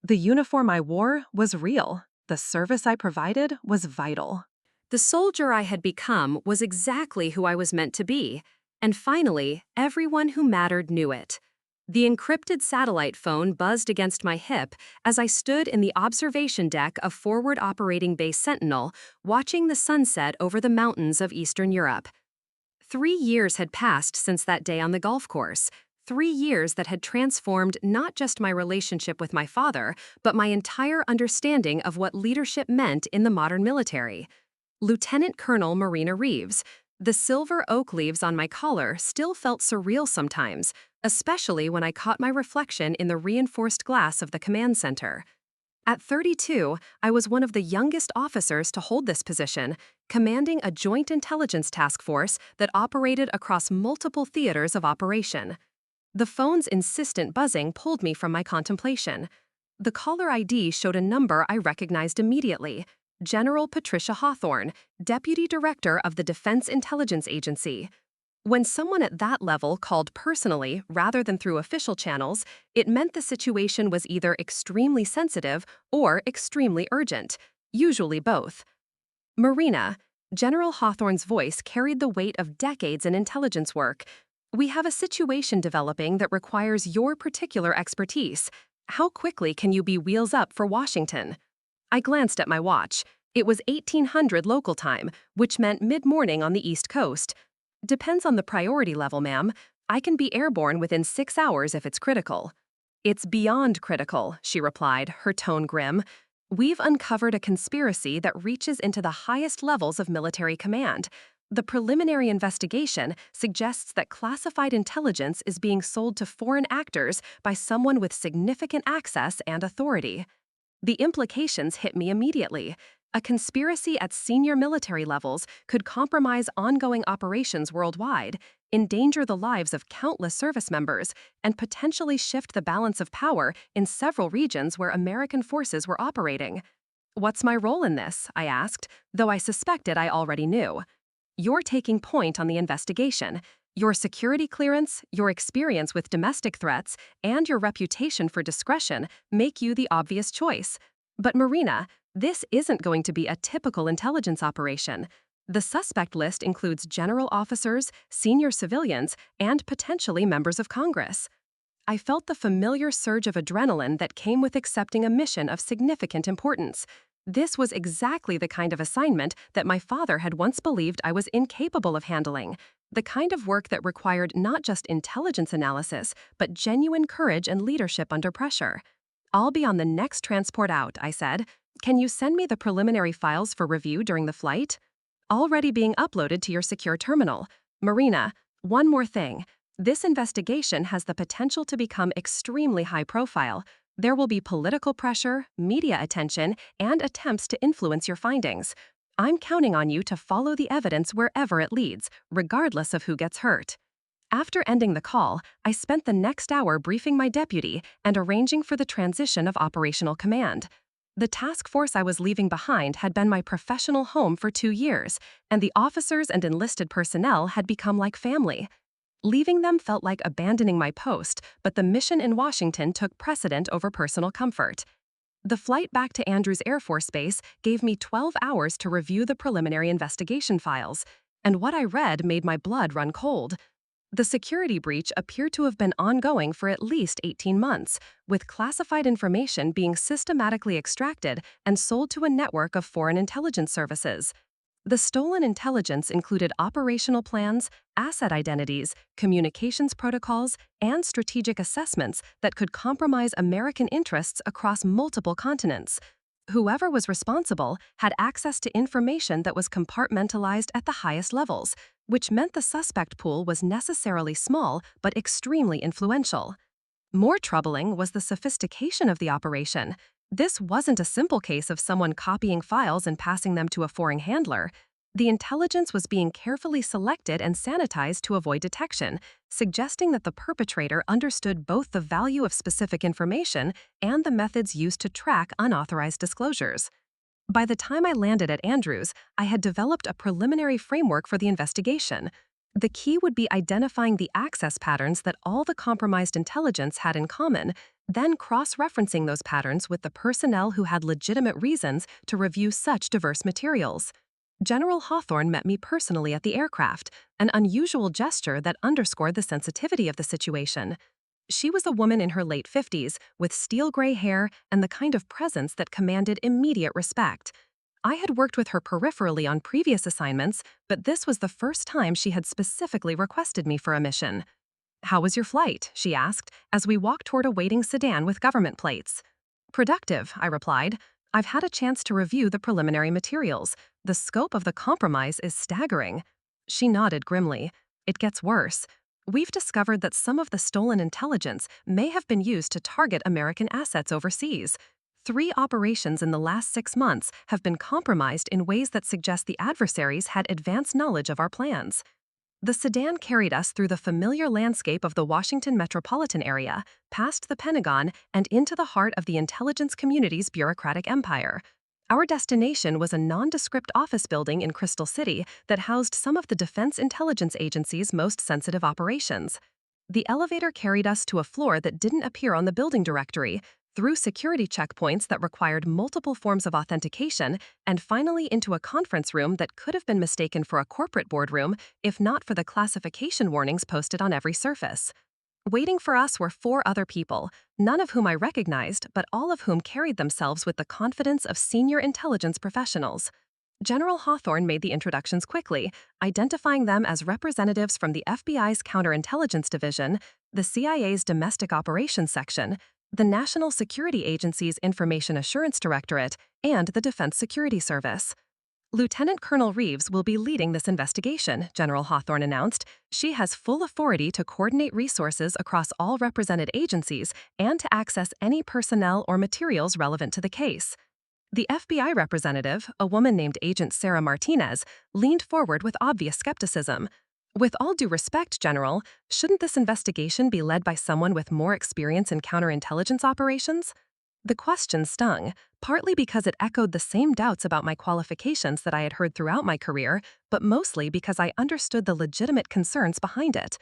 The uniform I wore was real. The service I provided was vital. The soldier I had become was exactly who I was meant to be. And finally, everyone who mattered knew it. The encrypted satellite phone buzzed against my hip as I stood in the observation deck of Forward Operating Base Sentinel, watching the sunset over the mountains of Eastern Europe. 3 years had passed since that day on the golf course. 3 years that had transformed not just my relationship with my father, but my entire understanding of what leadership meant in the modern military. Lieutenant Colonel Marina Reeves. The silver oak leaves on my collar still felt surreal sometimes, especially when I caught my reflection in the reinforced glass of the command center. At 32, I was one of the youngest officers to hold this position, commanding a joint intelligence task force that operated across multiple theaters of operation. The phone's insistent buzzing pulled me from my contemplation. The caller ID showed a number I recognized immediately. General Patricia Hawthorne, Deputy Director of the Defense Intelligence Agency. When someone at that level called personally rather than through official channels, it meant the situation was either extremely sensitive or extremely urgent, usually both. Marina, General Hawthorne's voice carried the weight of decades in intelligence work. We have a situation developing that requires your particular expertise. How quickly can you be wheels up for Washington? I glanced at my watch. It was 1800 local time, which meant mid-morning on the East Coast. Depends on the priority level, ma'am. I can be airborne within 6 hours if it's critical. It's beyond critical, she replied, her tone grim. We've uncovered a conspiracy that reaches into the highest levels of military command. The preliminary investigation suggests that classified intelligence is being sold to foreign actors by someone with significant access and authority. The implications hit me immediately. A conspiracy at senior military levels could compromise ongoing operations worldwide, endanger the lives of countless service members, and potentially shift the balance of power in several regions where American forces were operating. What's my role in this? I asked, though I suspected I already knew. You're taking point on the investigation. Your security clearance, your experience with domestic threats, and your reputation for discretion make you the obvious choice. But Marina, this isn't going to be a typical intelligence operation. The suspect list includes general officers, senior civilians, and potentially members of Congress. I felt the familiar surge of adrenaline that came with accepting a mission of significant importance. This was exactly the kind of assignment that my father had once believed I was incapable of handling. The kind of work that required not just intelligence analysis, but genuine courage and leadership under pressure. I'll be on the next transport out, I said. Can you send me the preliminary files for review during the flight? Already being uploaded to your secure terminal. Marina, one more thing. This investigation has the potential to become extremely high profile. There will be political pressure, media attention, and attempts to influence your findings. I'm counting on you to follow the evidence wherever it leads, regardless of who gets hurt. After ending the call, I spent the next hour briefing my deputy and arranging for the transition of operational command. The task force I was leaving behind had been my professional home for 2 years, and the officers and enlisted personnel had become like family. Leaving them felt like abandoning my post, but the mission in Washington took precedent over personal comfort. The flight back to Andrews Air Force Base gave me 12 hours to review the preliminary investigation files, and what I read made my blood run cold. The security breach appeared to have been ongoing for at least 18 months, with classified information being systematically extracted and sold to a network of foreign intelligence services. The stolen intelligence included operational plans, asset identities, communications protocols, and strategic assessments that could compromise American interests across multiple continents. Whoever was responsible had access to information that was compartmentalized at the highest levels, which meant the suspect pool was necessarily small but extremely influential. More troubling was the sophistication of the operation. This wasn't a simple case of someone copying files and passing them to a foreign handler. The intelligence was being carefully selected and sanitized to avoid detection, suggesting that the perpetrator understood both the value of specific information and the methods used to track unauthorized disclosures. By the time I landed at Andrews, I had developed a preliminary framework for the investigation. The key would be identifying the access patterns that all the compromised intelligence had in common, then cross-referencing those patterns with the personnel who had legitimate reasons to review such diverse materials. General Hawthorne met me personally at the aircraft, an unusual gesture that underscored the sensitivity of the situation. She was a woman in her late 50s, with steel gray hair and the kind of presence that commanded immediate respect. I had worked with her peripherally on previous assignments, but this was the first time she had specifically requested me for a mission. "How was your flight?" she asked, as we walked toward a waiting sedan with government plates. "Productive," I replied. "I've had a chance to review the preliminary materials. The scope of the compromise is staggering." She nodded grimly. "It gets worse. We've discovered that some of the stolen intelligence may have been used to target American assets overseas. 3 operations in the last 6 months have been compromised in ways that suggest the adversaries had advanced knowledge of our plans." The sedan carried us through the familiar landscape of the Washington metropolitan area, past the Pentagon, and into the heart of the intelligence community's bureaucratic empire. Our destination was a nondescript office building in Crystal City that housed some of the Defense Intelligence Agency's most sensitive operations. The elevator carried us to a floor that didn't appear on the building directory, through security checkpoints that required multiple forms of authentication, and finally into a conference room that could have been mistaken for a corporate boardroom if not for the classification warnings posted on every surface. Waiting for us were 4 other people, none of whom I recognized, but all of whom carried themselves with the confidence of senior intelligence professionals. General Hawthorne made the introductions quickly, identifying them as representatives from the FBI's Counterintelligence Division, the CIA's Domestic Operations Section, the National Security Agency's Information Assurance Directorate, and the Defense Security Service. "Lieutenant Colonel Reeves will be leading this investigation," General Hawthorne announced. "She has full authority to coordinate resources across all represented agencies and to access any personnel or materials relevant to the case." The FBI representative, a woman named Agent Sarah Martinez, leaned forward with obvious skepticism. "With all due respect, General, shouldn't this investigation be led by someone with more experience in counterintelligence operations?" The question stung, partly because it echoed the same doubts about my qualifications that I had heard throughout my career, but mostly because I understood the legitimate concerns behind it.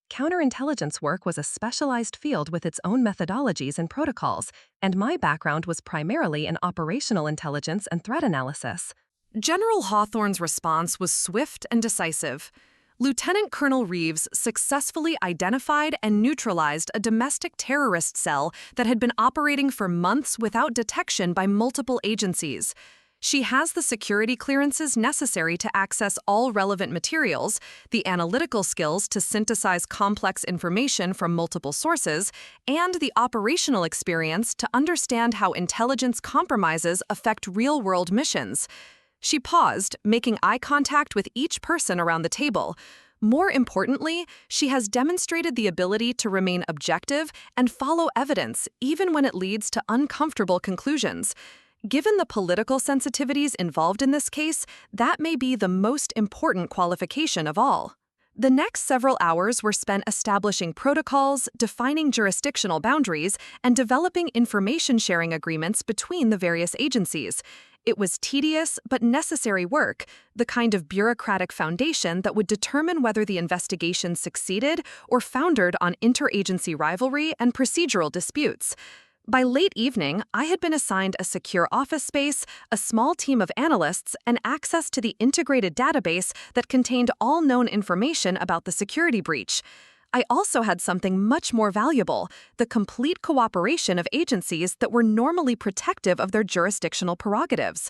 Counterintelligence work was a specialized field with its own methodologies and protocols, and my background was primarily in operational intelligence and threat analysis. General Hawthorne's response was swift and decisive. Lieutenant Colonel Reeves successfully identified and neutralized a domestic terrorist cell that had been operating for months without detection by multiple agencies. She has the security clearances necessary to access all relevant materials, the analytical skills to synthesize complex information from multiple sources, and the operational experience to understand how intelligence compromises affect real-world missions. She paused, making eye contact with each person around the table. More importantly, she has demonstrated the ability to remain objective and follow evidence, even when it leads to uncomfortable conclusions. Given the political sensitivities involved in this case, that may be the most important qualification of all. The next several hours were spent establishing protocols, defining jurisdictional boundaries, and developing information-sharing agreements between the various agencies. It was tedious but necessary work, the kind of bureaucratic foundation that would determine whether the investigation succeeded or foundered on interagency rivalry and procedural disputes. By late evening, I had been assigned a secure office space, a small team of analysts, and access to the integrated database that contained all known information about the security breach. I also had something much more valuable, the complete cooperation of agencies that were normally protective of their jurisdictional prerogatives.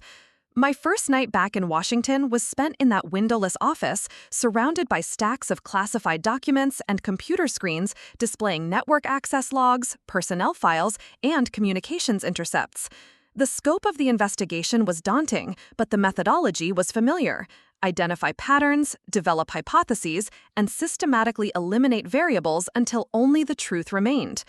My first night back in Washington was spent in that windowless office, surrounded by stacks of classified documents and computer screens displaying network access logs, personnel files, and communications intercepts. The scope of the investigation was daunting, but the methodology was familiar. Identify patterns, develop hypotheses, and systematically eliminate variables until only the truth remained.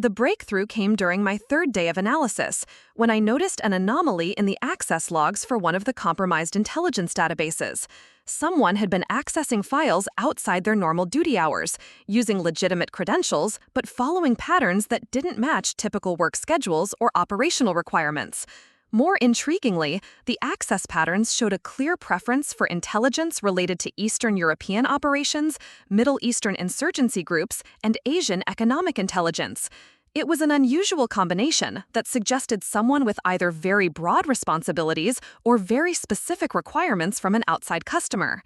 The breakthrough came during my third day of analysis, when I noticed an anomaly in the access logs for one of the compromised intelligence databases. Someone had been accessing files outside their normal duty hours, using legitimate credentials, but following patterns that didn't match typical work schedules or operational requirements. More intriguingly, the access patterns showed a clear preference for intelligence related to Eastern European operations, Middle Eastern insurgency groups, and Asian economic intelligence. It was an unusual combination that suggested someone with either very broad responsibilities or very specific requirements from an outside customer.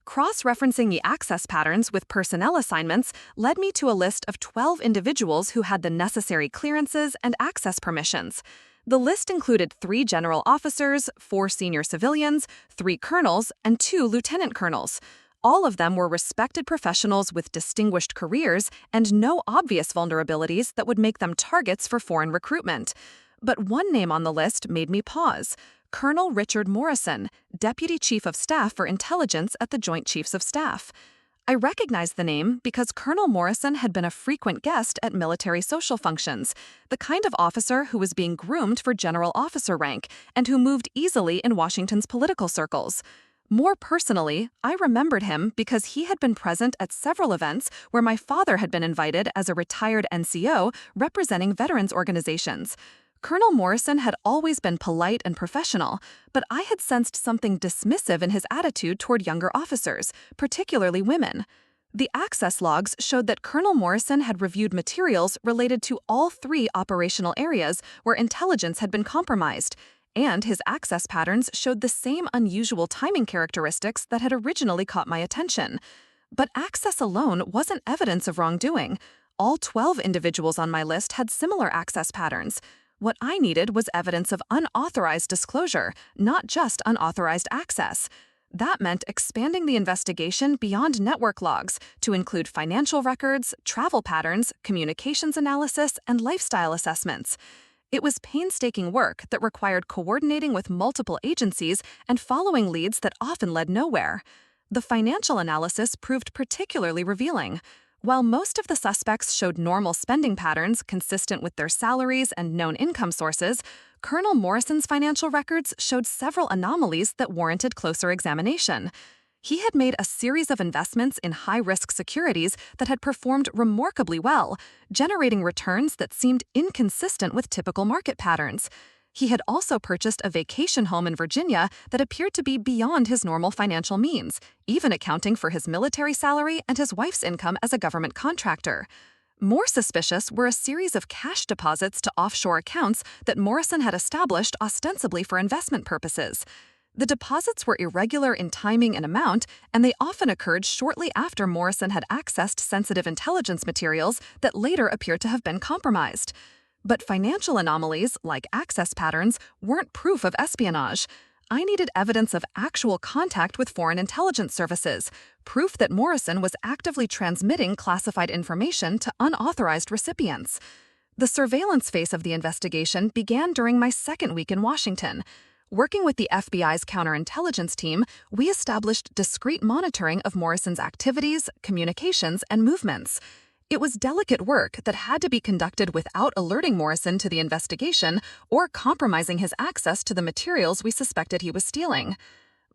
Cross-referencing the access patterns with personnel assignments led me to a list of 12 individuals who had the necessary clearances and access permissions. The list included 3 general officers, 4 senior civilians, 3 colonels, and 2 lieutenant colonels. All of them were respected professionals with distinguished careers and no obvious vulnerabilities that would make them targets for foreign recruitment. But one name on the list made me pause: Colonel Richard Morrison, Deputy Chief of Staff for Intelligence at the Joint Chiefs of Staff. I recognized the name because Colonel Morrison had been a frequent guest at military social functions, the kind of officer who was being groomed for general officer rank and who moved easily in Washington's political circles. More personally, I remembered him because he had been present at several events where my father had been invited as a retired NCO representing veterans organizations. Colonel Morrison had always been polite and professional, but I had sensed something dismissive in his attitude toward younger officers, particularly women. The access logs showed that Colonel Morrison had reviewed materials related to all 3 operational areas where intelligence had been compromised, and his access patterns showed the same unusual timing characteristics that had originally caught my attention. But access alone wasn't evidence of wrongdoing. All 12 individuals on my list had similar access patterns. What I needed was evidence of unauthorized disclosure, not just unauthorized access. That meant expanding the investigation beyond network logs to include financial records, travel patterns, communications analysis, and lifestyle assessments. It was painstaking work that required coordinating with multiple agencies and following leads that often led nowhere. The financial analysis proved particularly revealing. While most of the suspects showed normal spending patterns consistent with their salaries and known income sources, Colonel Morrison's financial records showed several anomalies that warranted closer examination. He had made a series of investments in high-risk securities that had performed remarkably well, generating returns that seemed inconsistent with typical market patterns. He had also purchased a vacation home in Virginia that appeared to be beyond his normal financial means, even accounting for his military salary and his wife's income as a government contractor. More suspicious were a series of cash deposits to offshore accounts that Morrison had established ostensibly for investment purposes. The deposits were irregular in timing and amount, and they often occurred shortly after Morrison had accessed sensitive intelligence materials that later appeared to have been compromised. But financial anomalies, like access patterns, weren't proof of espionage. I needed evidence of actual contact with foreign intelligence services, proof that Morrison was actively transmitting classified information to unauthorized recipients. The surveillance phase of the investigation began during my second week in Washington. Working with the FBI's counterintelligence team, we established discreet monitoring of Morrison's activities, communications, and movements. It was delicate work that had to be conducted without alerting Morrison to the investigation or compromising his access to the materials we suspected he was stealing.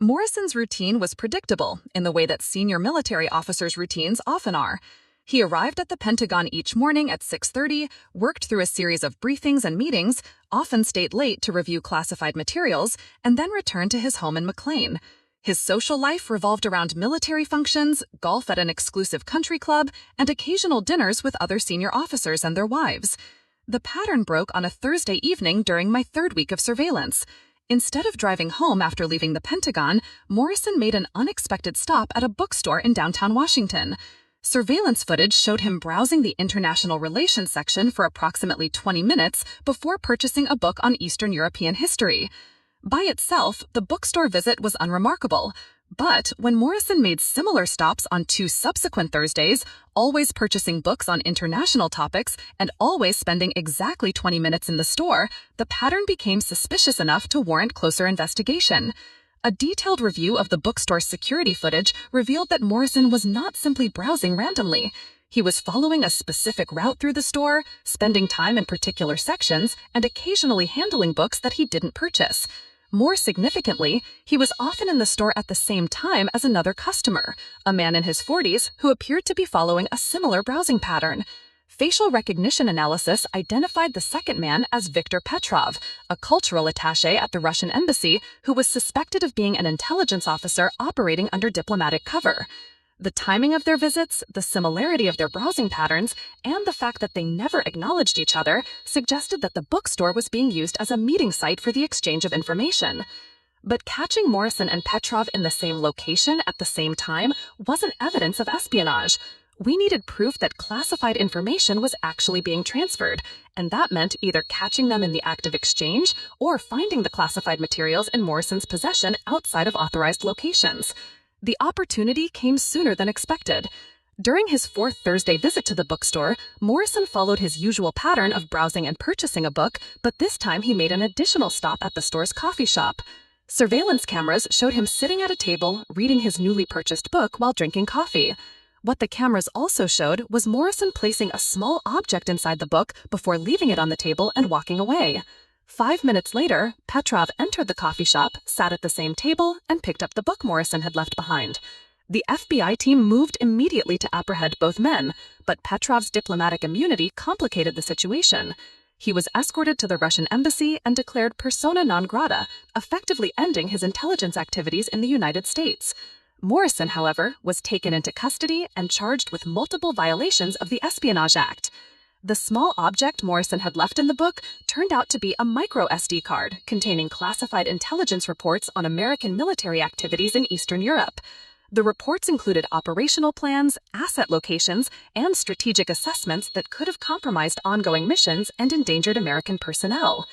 Morrison's routine was predictable in the way that senior military officers' routines often are. He arrived at the Pentagon each morning at 6:30, worked through a series of briefings and meetings, often stayed late to review classified materials, and then returned to his home in McLean. His social life revolved around military functions, golf at an exclusive country club, and occasional dinners with other senior officers and their wives. The pattern broke on a Thursday evening during my third week of surveillance. Instead of driving home after leaving the Pentagon, Morrison made an unexpected stop at a bookstore in downtown Washington. Surveillance footage showed him browsing the international relations section for approximately 20 minutes before purchasing a book on Eastern European history. By itself, the bookstore visit was unremarkable. But when Morrison made similar stops on 2 subsequent Thursdays, always purchasing books on international topics and always spending exactly 20 minutes in the store, the pattern became suspicious enough to warrant closer investigation. A detailed review of the bookstore's security footage revealed that Morrison was not simply browsing randomly.
He was following a specific route through the store, spending time in particular sections, and occasionally handling books that he didn't purchase. More significantly, he was often in the store at the same time as another customer, a man in his 40s who appeared to be following a similar browsing pattern. Facial recognition analysis identified the second man as Viktor Petrov, a cultural attaché at the Russian embassy who was suspected of being an intelligence officer operating under diplomatic cover. The timing of their visits, the similarity of their browsing patterns, and the fact that they never acknowledged each other suggested that the bookstore was being used as a meeting site for the exchange of information. But catching Morrison and Petrov in the same location at the same time wasn't evidence of espionage. We needed proof that classified information was actually being transferred, and that meant either catching them in the act of exchange or finding the classified materials in Morrison's possession outside of authorized locations. The opportunity came sooner than expected. During his fourth Thursday visit to the bookstore, Morrison followed his usual pattern of browsing and purchasing a book, but this time he made an additional stop at the store's coffee shop. Surveillance cameras showed him sitting at a table, reading his newly purchased book while drinking coffee. What the cameras also showed was Morrison placing a small object inside the book before leaving it on the table and walking away. 5 minutes later, Petrov entered the coffee shop, sat at the same table, and picked up the book Morrison had left behind. The FBI team moved immediately to apprehend both men, but Petrov's diplomatic immunity complicated the situation. He was escorted to the Russian embassy and declared persona non grata, effectively ending his intelligence activities in the United States. Morrison, however, was taken into custody and charged with multiple violations of the Espionage Act. The small object Morrison had left in the book turned out to be a micro SD card containing classified intelligence reports on American military activities in Eastern Europe. The reports included operational plans, asset locations, and strategic assessments that could have compromised ongoing missions and endangered American personnel.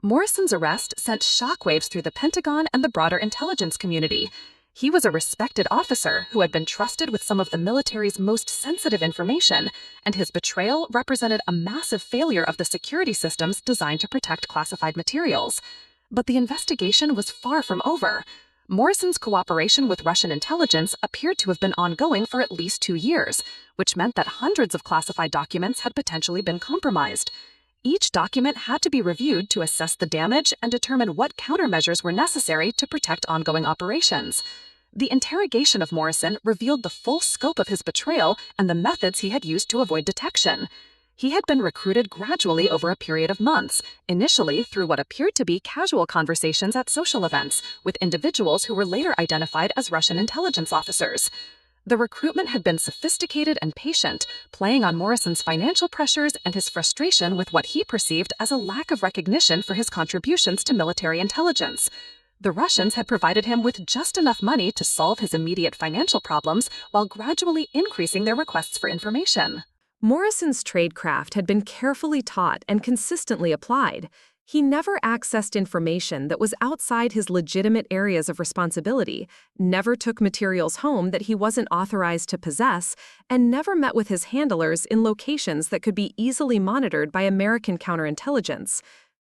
Morrison's arrest sent shockwaves through the Pentagon and the broader intelligence community. He was a respected officer who had been trusted with some of the military's most sensitive information, and his betrayal represented a massive failure of the security systems designed to protect classified materials. But the investigation was far from over. Morrison's cooperation with Russian intelligence appeared to have been ongoing for at least 2 years, which meant that hundreds of classified documents had potentially been compromised. Each document had to be reviewed to assess the damage and determine what countermeasures were necessary to protect ongoing operations. The interrogation of Morrison revealed the full scope of his betrayal and the methods he had used to avoid detection. He had been recruited gradually over a period of months, initially through what appeared to be casual conversations at social events with individuals who were later identified as Russian intelligence officers. The recruitment had been sophisticated and patient, playing on Morrison's financial pressures and his frustration with what he perceived as a lack of recognition for his contributions to military intelligence. The Russians had provided him with just enough money to solve his immediate financial problems while gradually increasing their requests for information.
Morrison's tradecraft had been carefully taught and consistently applied. He never accessed information that was outside his legitimate areas of responsibility, never took materials home that he wasn't authorized to possess, and never met with his handlers in locations that could be easily monitored by American counterintelligence.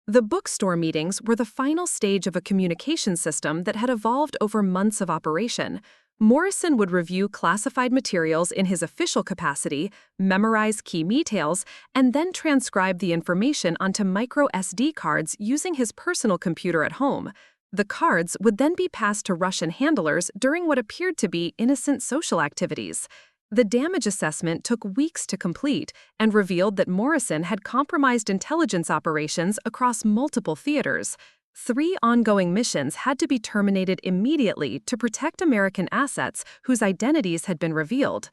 The bookstore meetings were the final stage of a communication system that had evolved over months of operation. Morrison would review classified materials in his official capacity, memorize key details, and then transcribe the information onto micro SD cards using his personal computer at home. The cards would then be passed to Russian handlers during what appeared to be innocent social activities. The damage assessment took weeks to complete and revealed that Morrison had compromised intelligence operations across multiple theaters. 3 ongoing missions had to be terminated immediately to protect American assets whose identities had been revealed.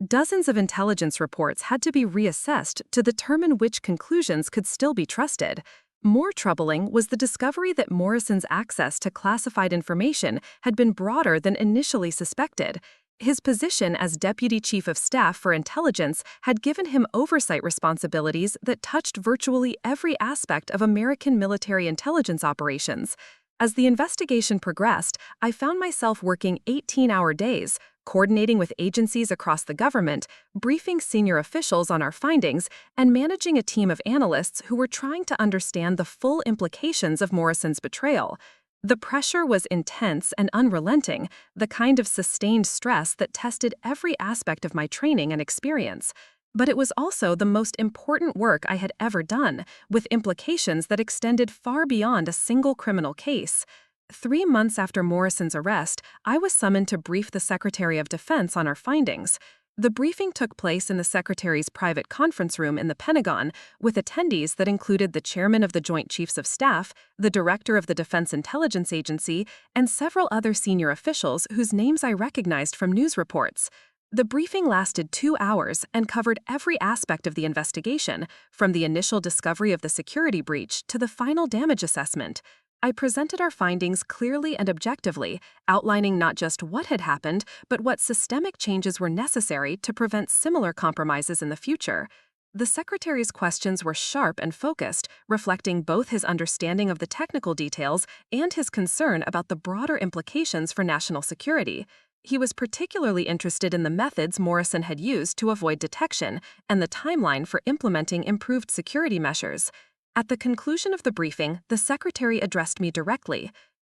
Dozens of intelligence reports had to be reassessed to determine which conclusions could still be trusted. More troubling was the discovery that Morrison's access to classified information had been broader than initially suspected. His position as Deputy Chief of Staff for Intelligence had given him oversight responsibilities that touched virtually every aspect of American military intelligence operations. As the investigation progressed, I found myself working 18-hour days, coordinating with agencies across the government, briefing senior officials on our findings, and managing a team of analysts who were trying to understand the full implications of Morrison's betrayal. The pressure was intense and unrelenting, the kind of sustained stress that tested every aspect of my training and experience. But it was also the most important work I had ever done, with implications that extended far beyond a single criminal case. 3 months after Morrison's arrest, I was summoned to brief the Secretary of Defense on our findings. The briefing took place in the Secretary's private conference room in the Pentagon, with attendees that included the Chairman of the Joint Chiefs of Staff, the Director of the Defense Intelligence Agency, and several other senior officials whose names I recognized from news reports. The briefing lasted 2 hours and covered every aspect of the investigation, from the initial discovery of the security breach to the final damage assessment. I presented our findings clearly and objectively, outlining not just what had happened, but what systemic changes were necessary to prevent similar compromises in the future. The Secretary's questions were sharp and focused, reflecting both his understanding of the technical details and his concern about the broader implications for national security. He was particularly interested in the methods Morrison had used to avoid detection and the timeline for implementing improved security measures. At the conclusion of the briefing, the Secretary addressed me directly.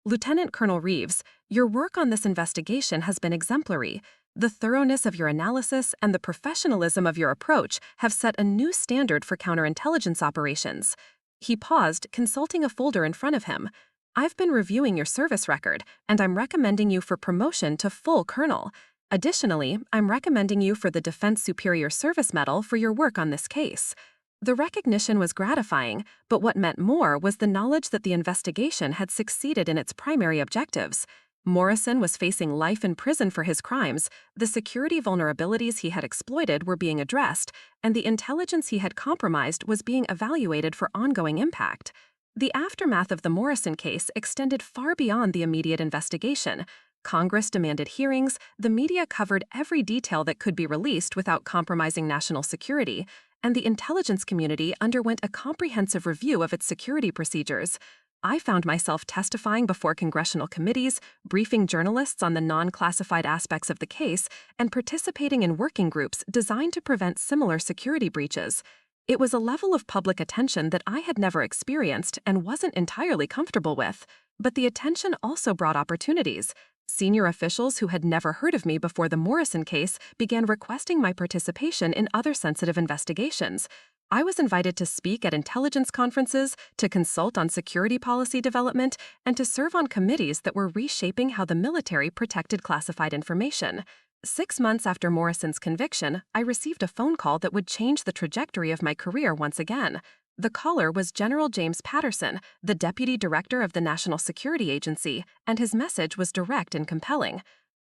"Lieutenant Colonel Reeves, your work on this investigation has been exemplary. The thoroughness of your analysis and the professionalism of your approach have set a new standard for counterintelligence operations." He paused, consulting a folder in front of him. "I've been reviewing your service record, and I'm recommending you for promotion to full colonel. Additionally, I'm recommending you for the Defense Superior Service Medal for your work on this case." The recognition was gratifying, but what meant more was the knowledge that the investigation had succeeded in its primary objectives. Morrison was facing life in prison for his crimes, the security vulnerabilities he had exploited were being addressed, and the intelligence he had compromised was being evaluated for ongoing impact. The aftermath of the Morrison case extended far beyond the immediate investigation. Congress demanded hearings, the media covered every detail that could be released without compromising national security, and the intelligence community underwent a comprehensive review of its security procedures. I found myself testifying before congressional committees, briefing journalists on the non-classified aspects of the case, and participating in working groups designed to prevent similar security breaches. It was a level of public attention that I had never experienced and wasn't entirely comfortable with. But the attention also brought opportunities. Senior officials who had never heard of me before the Morrison case began requesting my participation in other sensitive investigations. I was invited to speak at intelligence conferences, to consult on security policy development, and to serve on committees that were reshaping how the military protected classified information. 6 months after Morrison's conviction, I received a phone call that would change the trajectory of my career once again. The caller was General James Patterson, the Deputy Director of the National Security Agency, and his message was direct and compelling.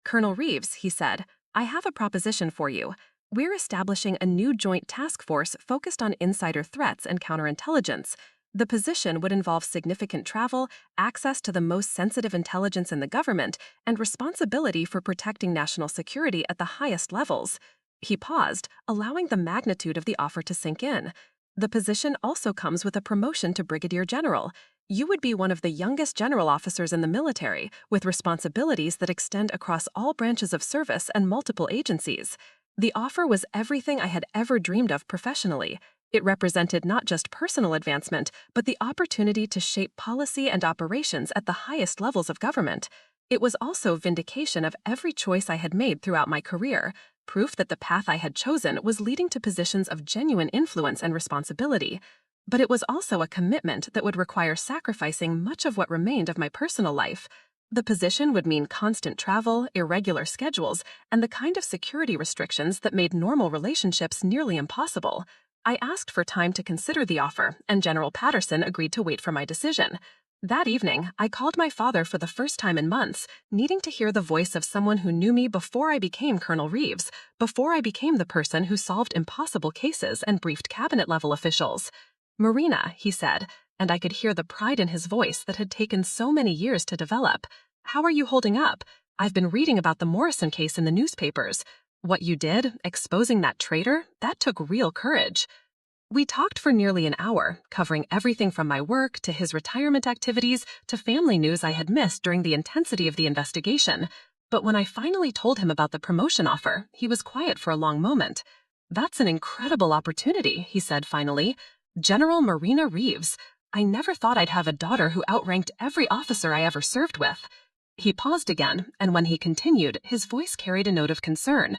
"Colonel Reeves," he said, "I have a proposition for you. We're establishing a new joint task force focused on insider threats and counterintelligence. The position would involve significant travel, access to the most sensitive intelligence in the government, and responsibility for protecting national security at the highest levels." He paused, allowing the magnitude of the offer to sink in. "The position also comes with a promotion to brigadier general. You would be one of the youngest general officers in the military, with responsibilities that extend across all branches of service and multiple agencies." The offer was everything I had ever dreamed of professionally. It represented not just personal advancement, but the opportunity to shape policy and operations at the highest levels of government. It was also vindication of every choice I had made throughout my career, proof that the path I had chosen was leading to positions of genuine influence and responsibility. But it was also a commitment that would require sacrificing much of what remained of my personal life. The position would mean constant travel, irregular schedules, and the kind of security restrictions that made normal relationships nearly impossible. I asked for time to consider the offer, and General Patterson agreed to wait for my decision. That evening, I called my father for the first time in months, needing to hear the voice of someone who knew me before I became Colonel Reeves, before I became the person who solved impossible cases and briefed cabinet-level officials. "Marina," he said, and I could hear the pride in his voice that had taken so many years to develop. "How are you holding up? I've been reading about the Morrison case in the newspapers. What you did, exposing that traitor, that took real courage." We talked for nearly an hour, covering everything from my work to his retirement activities to family news I had missed during the intensity of the investigation. But when I finally told him about the promotion offer, he was quiet for a long moment. "That's an incredible opportunity," he said finally. "General Marina Reeves. I never thought I'd have a daughter who outranked every officer I ever served with." He paused again, and when he continued, his voice carried a note of concern.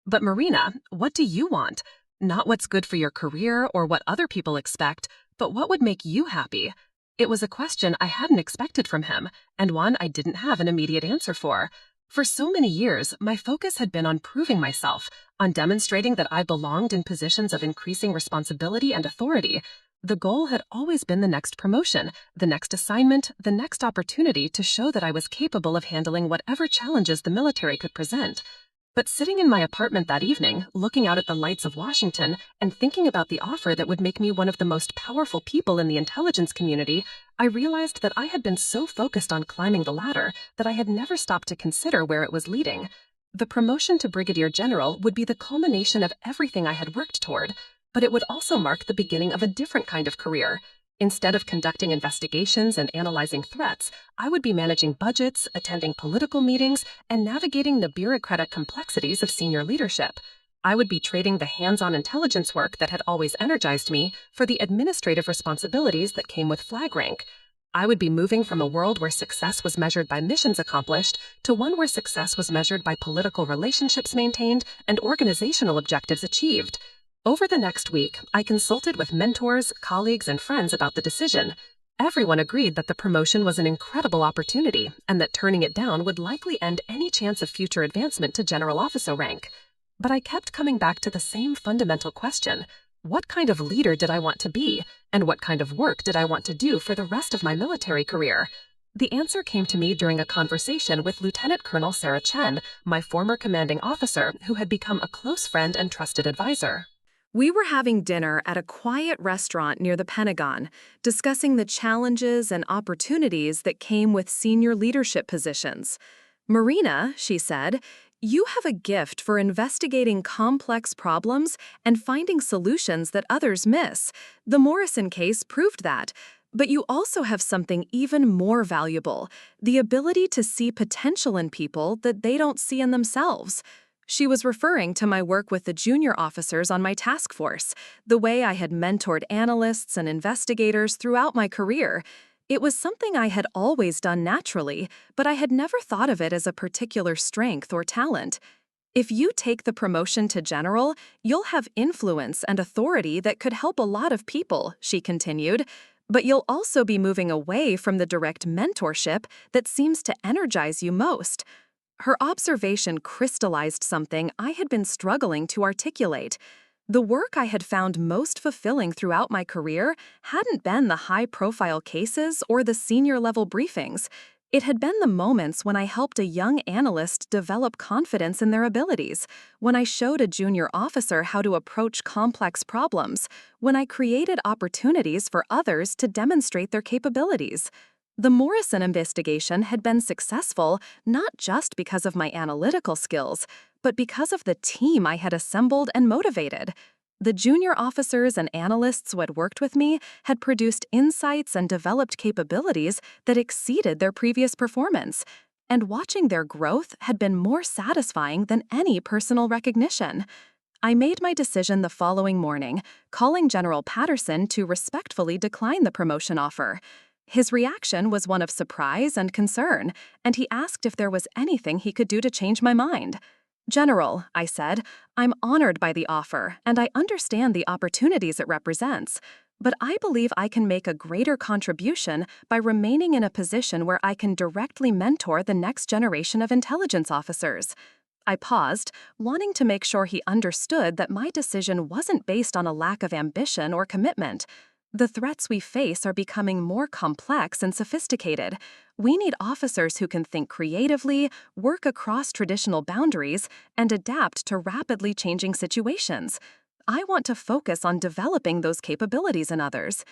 "But Marina, what do you want? Not what's good for your career or what other people expect, but what would make you happy?" It was a question I hadn't expected from him, and one I didn't have an immediate answer for. For so many years, my focus had been on proving myself, on demonstrating that I belonged in positions of increasing responsibility and authority. The goal had always been the next promotion, the next assignment, the next opportunity to show that I was capable of handling whatever challenges the military could present. But sitting in my apartment that evening, looking out at the lights of Washington, and thinking about the offer that would make me one of the most powerful people in the intelligence community, I realized that I had been so focused on climbing the ladder that I had never stopped to consider where it was leading. The promotion to Brigadier General would be the culmination of everything I had worked toward, but it would also mark the beginning of a different kind of career. Instead of conducting investigations and analyzing threats, I would be managing budgets, attending political meetings, and navigating the bureaucratic complexities of senior leadership. I would be trading the hands-on intelligence work that had always energized me for the administrative responsibilities that came with flag rank. I would be moving from a world where success was measured by missions accomplished to one where success was measured by political relationships maintained and organizational objectives achieved. Over the next week, I consulted with mentors, colleagues, and friends about the decision. Everyone agreed that the promotion was an incredible opportunity and that turning it down would likely end any chance of future advancement to general officer rank. But I kept coming back to the same fundamental question: what kind of leader did I want to be, and what kind of work did I want to do for the rest of my military career? The answer came to me during a conversation with Lieutenant Colonel Sarah Chen, my former commanding officer who had become a close friend and trusted advisor. We were having dinner at a quiet restaurant near the Pentagon, discussing the challenges and opportunities that came with senior leadership positions. "Marina," she said, "you have a gift for investigating complex problems and finding solutions that others miss. The Morrison case proved that. But you also have something even more valuable: the ability to see potential in people that they don't see in themselves." She was referring to my work with the junior officers on my task force, the way I had mentored analysts and investigators throughout my career. It was something I had always done naturally, but I had never thought of it as a particular strength or talent. "If you take the promotion to general, you'll have influence and authority that could help a lot of people," she continued. "But you'll also be moving away from the direct mentorship that seems to energize you most." Her observation crystallized something I had been struggling to articulate. The work I had found most fulfilling throughout my career hadn't been the high-profile cases or the senior-level briefings. It had been the moments when I helped a young analyst develop confidence in their abilities, when I showed a junior officer how to approach complex problems, when I created opportunities for others to demonstrate their capabilities. The Morrison investigation had been successful not just because of my analytical skills, but because of the team I had assembled and motivated. The junior officers and analysts who had worked with me had produced insights and developed capabilities that exceeded their previous performance, and watching their growth had been more satisfying than any personal recognition. I made my decision the following morning, calling General Patterson to respectfully decline the promotion offer. His reaction was one of surprise and concern, and he asked if there was anything he could do to change my mind. "General," I said, "I'm honored by the offer, and I understand the opportunities it represents. But I believe I can make a greater contribution by remaining in a position where I can directly mentor the next generation of intelligence officers." I paused, wanting to make sure he understood that my decision wasn't based on a lack of ambition or commitment. The threats we face are becoming more complex and sophisticated. We need officers who can think creatively, work across traditional boundaries, and adapt to rapidly changing situations. I want to focus on developing those capabilities in others.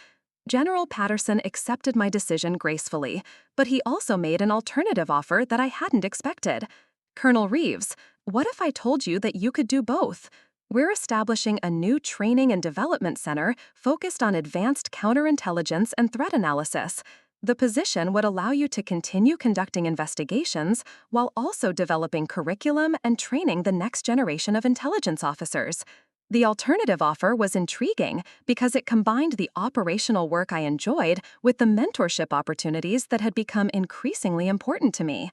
General Patterson accepted my decision gracefully, but he also made an alternative offer that I hadn't expected. "Colonel Reeves, what if I told you that you could do both? We're establishing a new training and development center focused on advanced counterintelligence and threat analysis. The position would allow you to continue conducting investigations while also developing curriculum and training the next generation of intelligence officers.
The alternative offer was intriguing because it combined the operational work I enjoyed with the mentorship opportunities that had become increasingly important to me.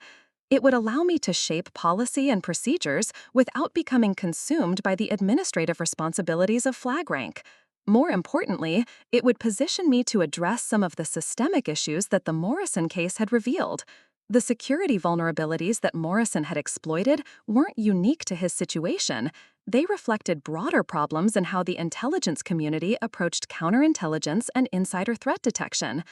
It would allow me to shape policy and procedures without becoming consumed by the administrative responsibilities of flag rank. More importantly, it would position me to address some of the systemic issues that the Morrison case had revealed. The security vulnerabilities that Morrison had exploited weren't unique to his situation. They reflected broader problems in how the intelligence community approached counterintelligence and insider threat detection.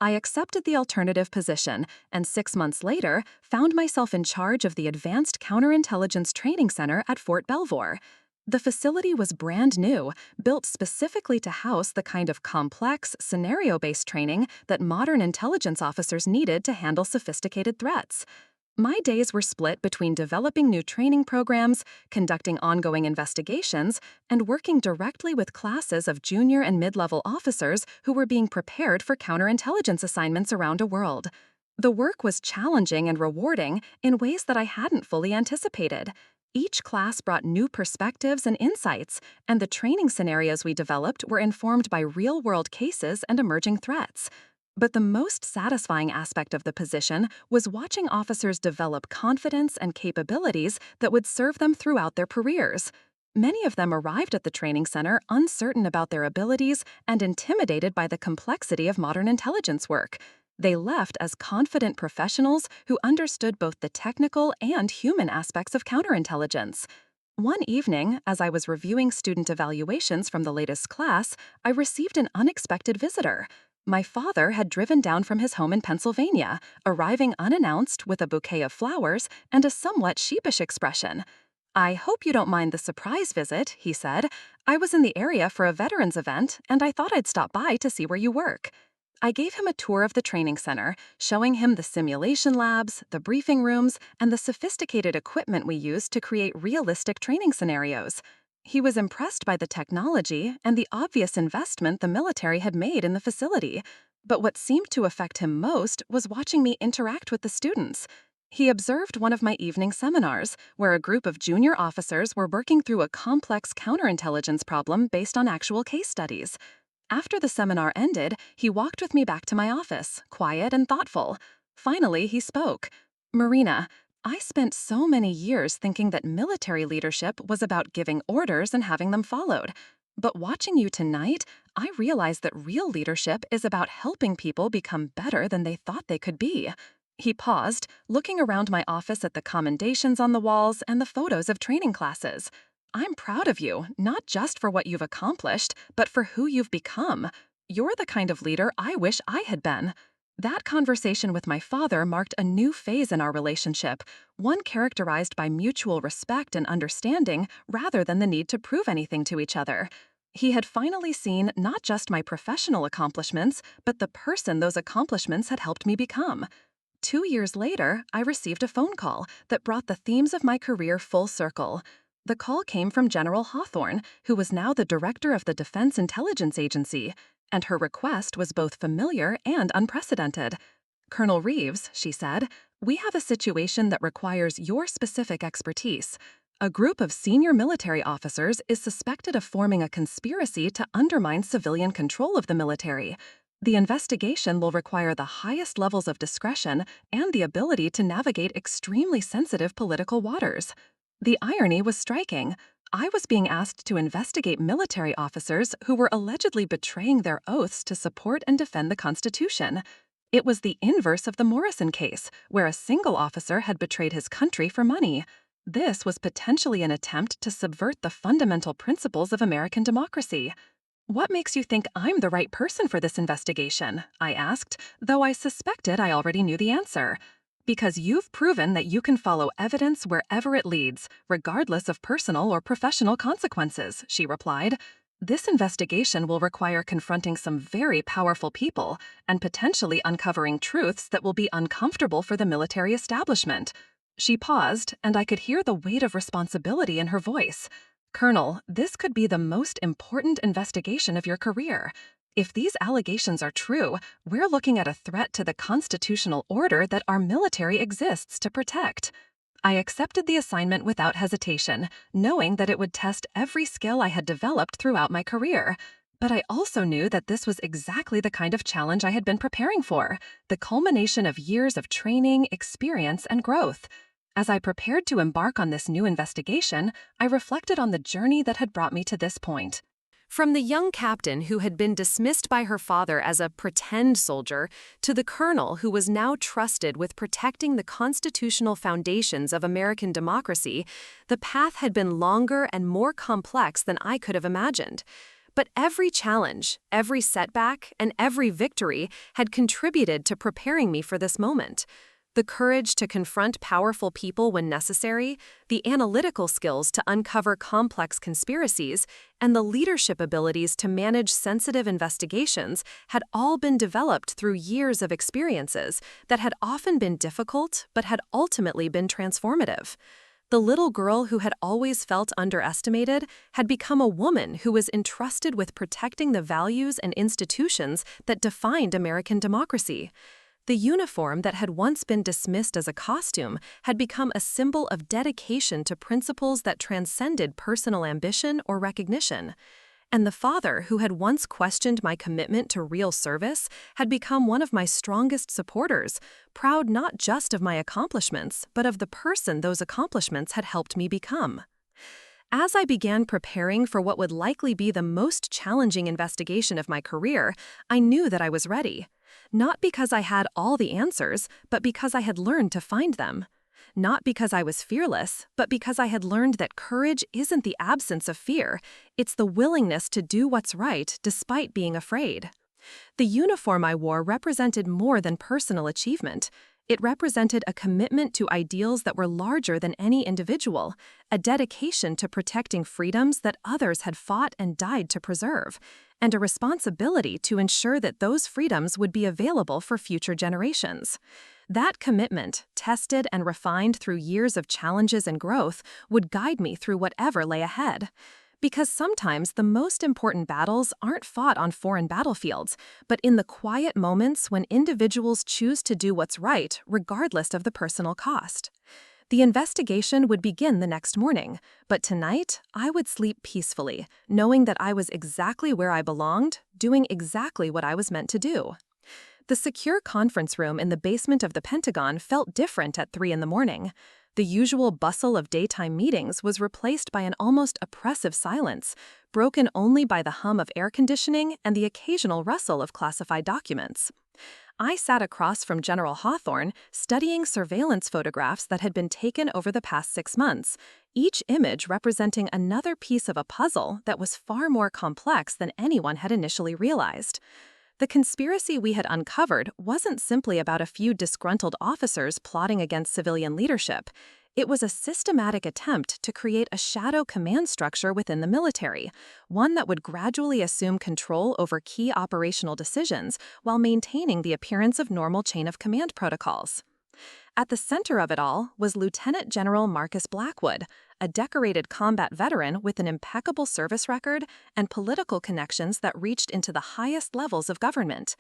I accepted the alternative position, and 6 months later, found myself in charge of the Advanced Counterintelligence Training Center at Fort Belvoir. The facility was brand new, built specifically to house the kind of complex, scenario-based training that modern intelligence officers needed to handle sophisticated threats. My days were split between developing new training programs, conducting ongoing investigations, and working directly with classes of junior and mid-level officers who were being prepared for counterintelligence assignments around the world. The work was challenging and rewarding in ways that I hadn't fully anticipated. Each class brought new perspectives and insights, and the training scenarios we developed were informed by real-world cases and emerging threats. But the most satisfying aspect of the position was watching officers develop confidence and capabilities that would serve them throughout their careers. Many of them arrived at the training center uncertain about their abilities and intimidated by the complexity of modern intelligence work. They left as confident professionals who understood both the technical and human aspects of counterintelligence. One evening, as I was reviewing student evaluations from the latest class, I received an unexpected visitor. My father had driven down from his home in Pennsylvania, arriving unannounced with a bouquet of flowers and a somewhat sheepish expression. "I hope you don't mind the surprise visit," he said. "I was in the area for a veterans event, and I thought I'd stop by to see where you work." I gave him a tour of the training center, showing him the simulation labs, the briefing rooms, and the sophisticated equipment we use to create realistic training scenarios. He was impressed by the technology and the obvious investment the military had made in the facility. But what seemed to affect him most was watching me interact with the students. He observed one of my evening seminars, where a group of junior officers were working through a complex counterintelligence problem based on actual case studies. After the seminar ended, he walked with me back to my office, quiet and thoughtful. Finally, he spoke. "Marina, I spent so many years thinking that military leadership was about giving orders and having them followed. But watching you tonight, I realized that real leadership is about helping people become better than they thought they could be." He paused, looking around my office at the commendations on the walls and the photos of training classes. "I'm proud of you, not just for what you've accomplished, but for who you've become. You're the kind of leader I wish I had been." That conversation with my father marked a new phase in our relationship, one characterized by mutual respect and understanding rather than the need to prove anything to each other. He had finally seen not just my professional accomplishments, but the person those accomplishments had helped me become. 2 years later, I received a phone call that brought the themes of my career full circle. The call came from General Hawthorne, who was now the director of the Defense Intelligence Agency, and her request was both familiar and unprecedented. "Colonel Reeves," she said, "we have a situation that requires your specific expertise. A group of senior military officers is suspected of forming a conspiracy to undermine civilian control of the military. The investigation will require the highest levels of discretion and the ability to navigate extremely sensitive political waters." The irony was striking. I was being asked to investigate military officers who were allegedly betraying their oaths to support and defend the Constitution. It was the inverse of the Morrison case, where a single officer had betrayed his country for money. This was potentially an attempt to subvert the fundamental principles of American democracy. "What makes you think I'm the right person for this investigation?" I asked, though I suspected I already knew the answer. "Because you've proven that you can follow evidence wherever it leads, regardless of personal or professional consequences," she replied. "This investigation will require confronting some very powerful people and potentially uncovering truths that will be uncomfortable for the military establishment." She paused, and I could hear the weight of responsibility in her voice. "Colonel, this could be the most important investigation of your career. If these allegations are true, we're looking at a threat to the constitutional order that our military exists to protect." I accepted the assignment without hesitation, knowing that it would test every skill I had developed throughout my career. But I also knew that this was exactly the kind of challenge I had been preparing for, the culmination of years of training, experience, and growth. As I prepared to embark on this new investigation, I reflected on the journey that had brought me to this point.
From the young captain who had been dismissed by her father as a pretend soldier to the colonel who was now trusted with protecting the constitutional foundations of American democracy, the path had been longer and more complex than I could have imagined. But every challenge, every setback, and every victory had contributed to preparing me for this moment. The courage to confront powerful people when necessary, the analytical skills to uncover complex conspiracies, and the leadership abilities to manage sensitive investigations had all been developed through years of experiences that had often been difficult but had ultimately been transformative. The little girl who had always felt underestimated had become a woman who was entrusted with protecting the values and institutions that defined American democracy. The uniform that had once been dismissed as a costume had become a symbol of dedication to principles that transcended personal ambition or recognition. And the father who had once questioned my commitment to real service had become one of my strongest supporters, proud not just of my accomplishments, but of the person those accomplishments had helped me become. As I began preparing for what would likely be the most challenging investigation of my career, I knew that I was ready. Not because I had all the answers, but because I had learned to find them. Not because I was fearless, but because I had learned that courage isn't the absence of fear, it's the willingness to do what's right despite being afraid. The uniform I wore represented more than personal achievement. It represented a commitment to ideals that were larger than any individual, a dedication to protecting freedoms that others had fought and died to preserve, and a responsibility to ensure that those freedoms would be available for future generations. That commitment, tested and refined through years of challenges and growth, would guide me through whatever lay ahead. Because sometimes the most important battles aren't fought on foreign battlefields, but in the quiet moments when individuals choose to do what's right, regardless of the personal cost. The investigation would begin the next morning, but tonight I would sleep peacefully, knowing that I was exactly where I belonged, doing exactly what I was meant to do. The secure conference room in the basement of the Pentagon felt different at 3 in the morning. The usual bustle of daytime meetings was replaced by an almost oppressive silence, broken only by the hum of air conditioning and the occasional rustle of classified documents. I sat across from General Hawthorne, studying surveillance photographs that had been taken over the past 6 months, each image representing another piece of a puzzle that was far more complex than anyone had initially realized. The conspiracy we had uncovered wasn't simply about a few disgruntled officers plotting against civilian leadership. It was a systematic attempt to create a shadow command structure within the military, one that would gradually assume control over key operational decisions while maintaining the appearance of normal chain of command protocols. At the center of it all was Lieutenant General Marcus Blackwood, a decorated combat veteran with an impeccable service record and political connections that reached into the highest levels of government.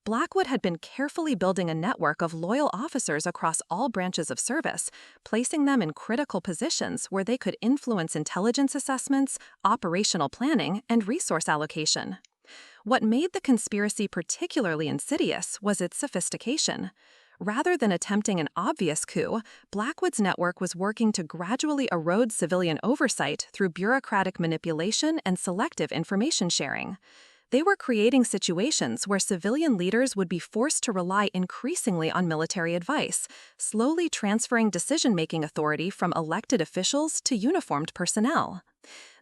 Blackwood had been carefully building a network of loyal officers across all branches of service, placing them in critical positions where they could influence intelligence assessments, operational planning, and resource allocation. What made the conspiracy particularly insidious was its sophistication. Rather than attempting an obvious coup, Blackwood's network was working to gradually erode civilian oversight through bureaucratic manipulation and selective information sharing. They were creating situations where civilian leaders would be forced to rely increasingly on military advice, slowly transferring decision-making authority from elected officials to uniformed personnel.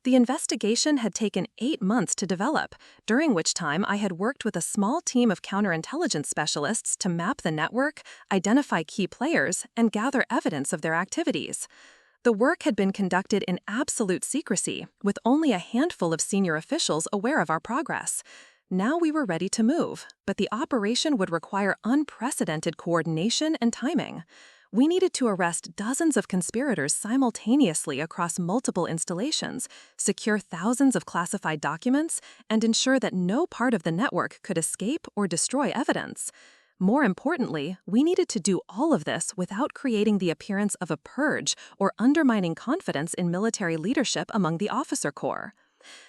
The investigation had taken 8 months to develop, during which time I had worked with a small team of counterintelligence specialists to map the network, identify key players, and gather evidence of their activities. The work had been conducted in absolute secrecy, with only a handful of senior officials aware of our progress. Now we were ready to move, but the operation would require unprecedented coordination and timing. We needed to arrest dozens of conspirators simultaneously across multiple installations, secure thousands of classified documents, and ensure that no part of the network could escape or destroy evidence. More importantly, we needed to do all of this without creating the appearance of a purge or undermining confidence in military leadership among the officer corps.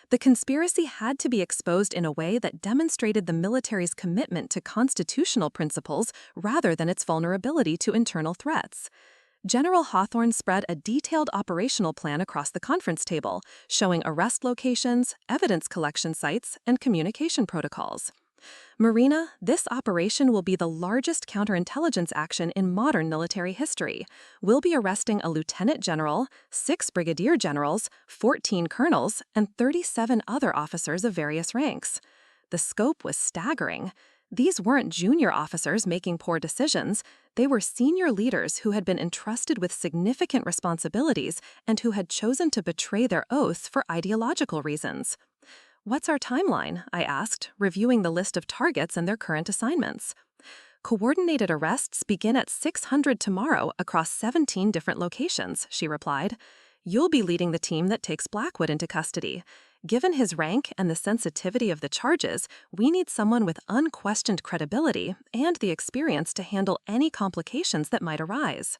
The conspiracy had to be exposed in a way that demonstrated the military's commitment to constitutional principles rather than its vulnerability to internal threats. General Hawthorne spread a detailed operational plan across the conference table, showing arrest locations, evidence collection sites, and communication protocols. Marina, this operation will be the largest counterintelligence action in modern military history. We'll be arresting a lieutenant general, 6 brigadier generals, 14 colonels, and 37 other officers of various ranks. The scope was staggering. These weren't junior officers making poor decisions. They were senior leaders who had been entrusted with significant responsibilities and who had chosen to betray their oaths for ideological reasons. "What's our timeline?" I asked, reviewing the list of targets and their current assignments. "Coordinated arrests begin at 600 tomorrow across 17 different locations," she replied. "You'll be leading the team that takes Blackwood into custody. Given his rank and the sensitivity of the charges, we need someone with unquestioned credibility and the experience to handle any complications that might arise."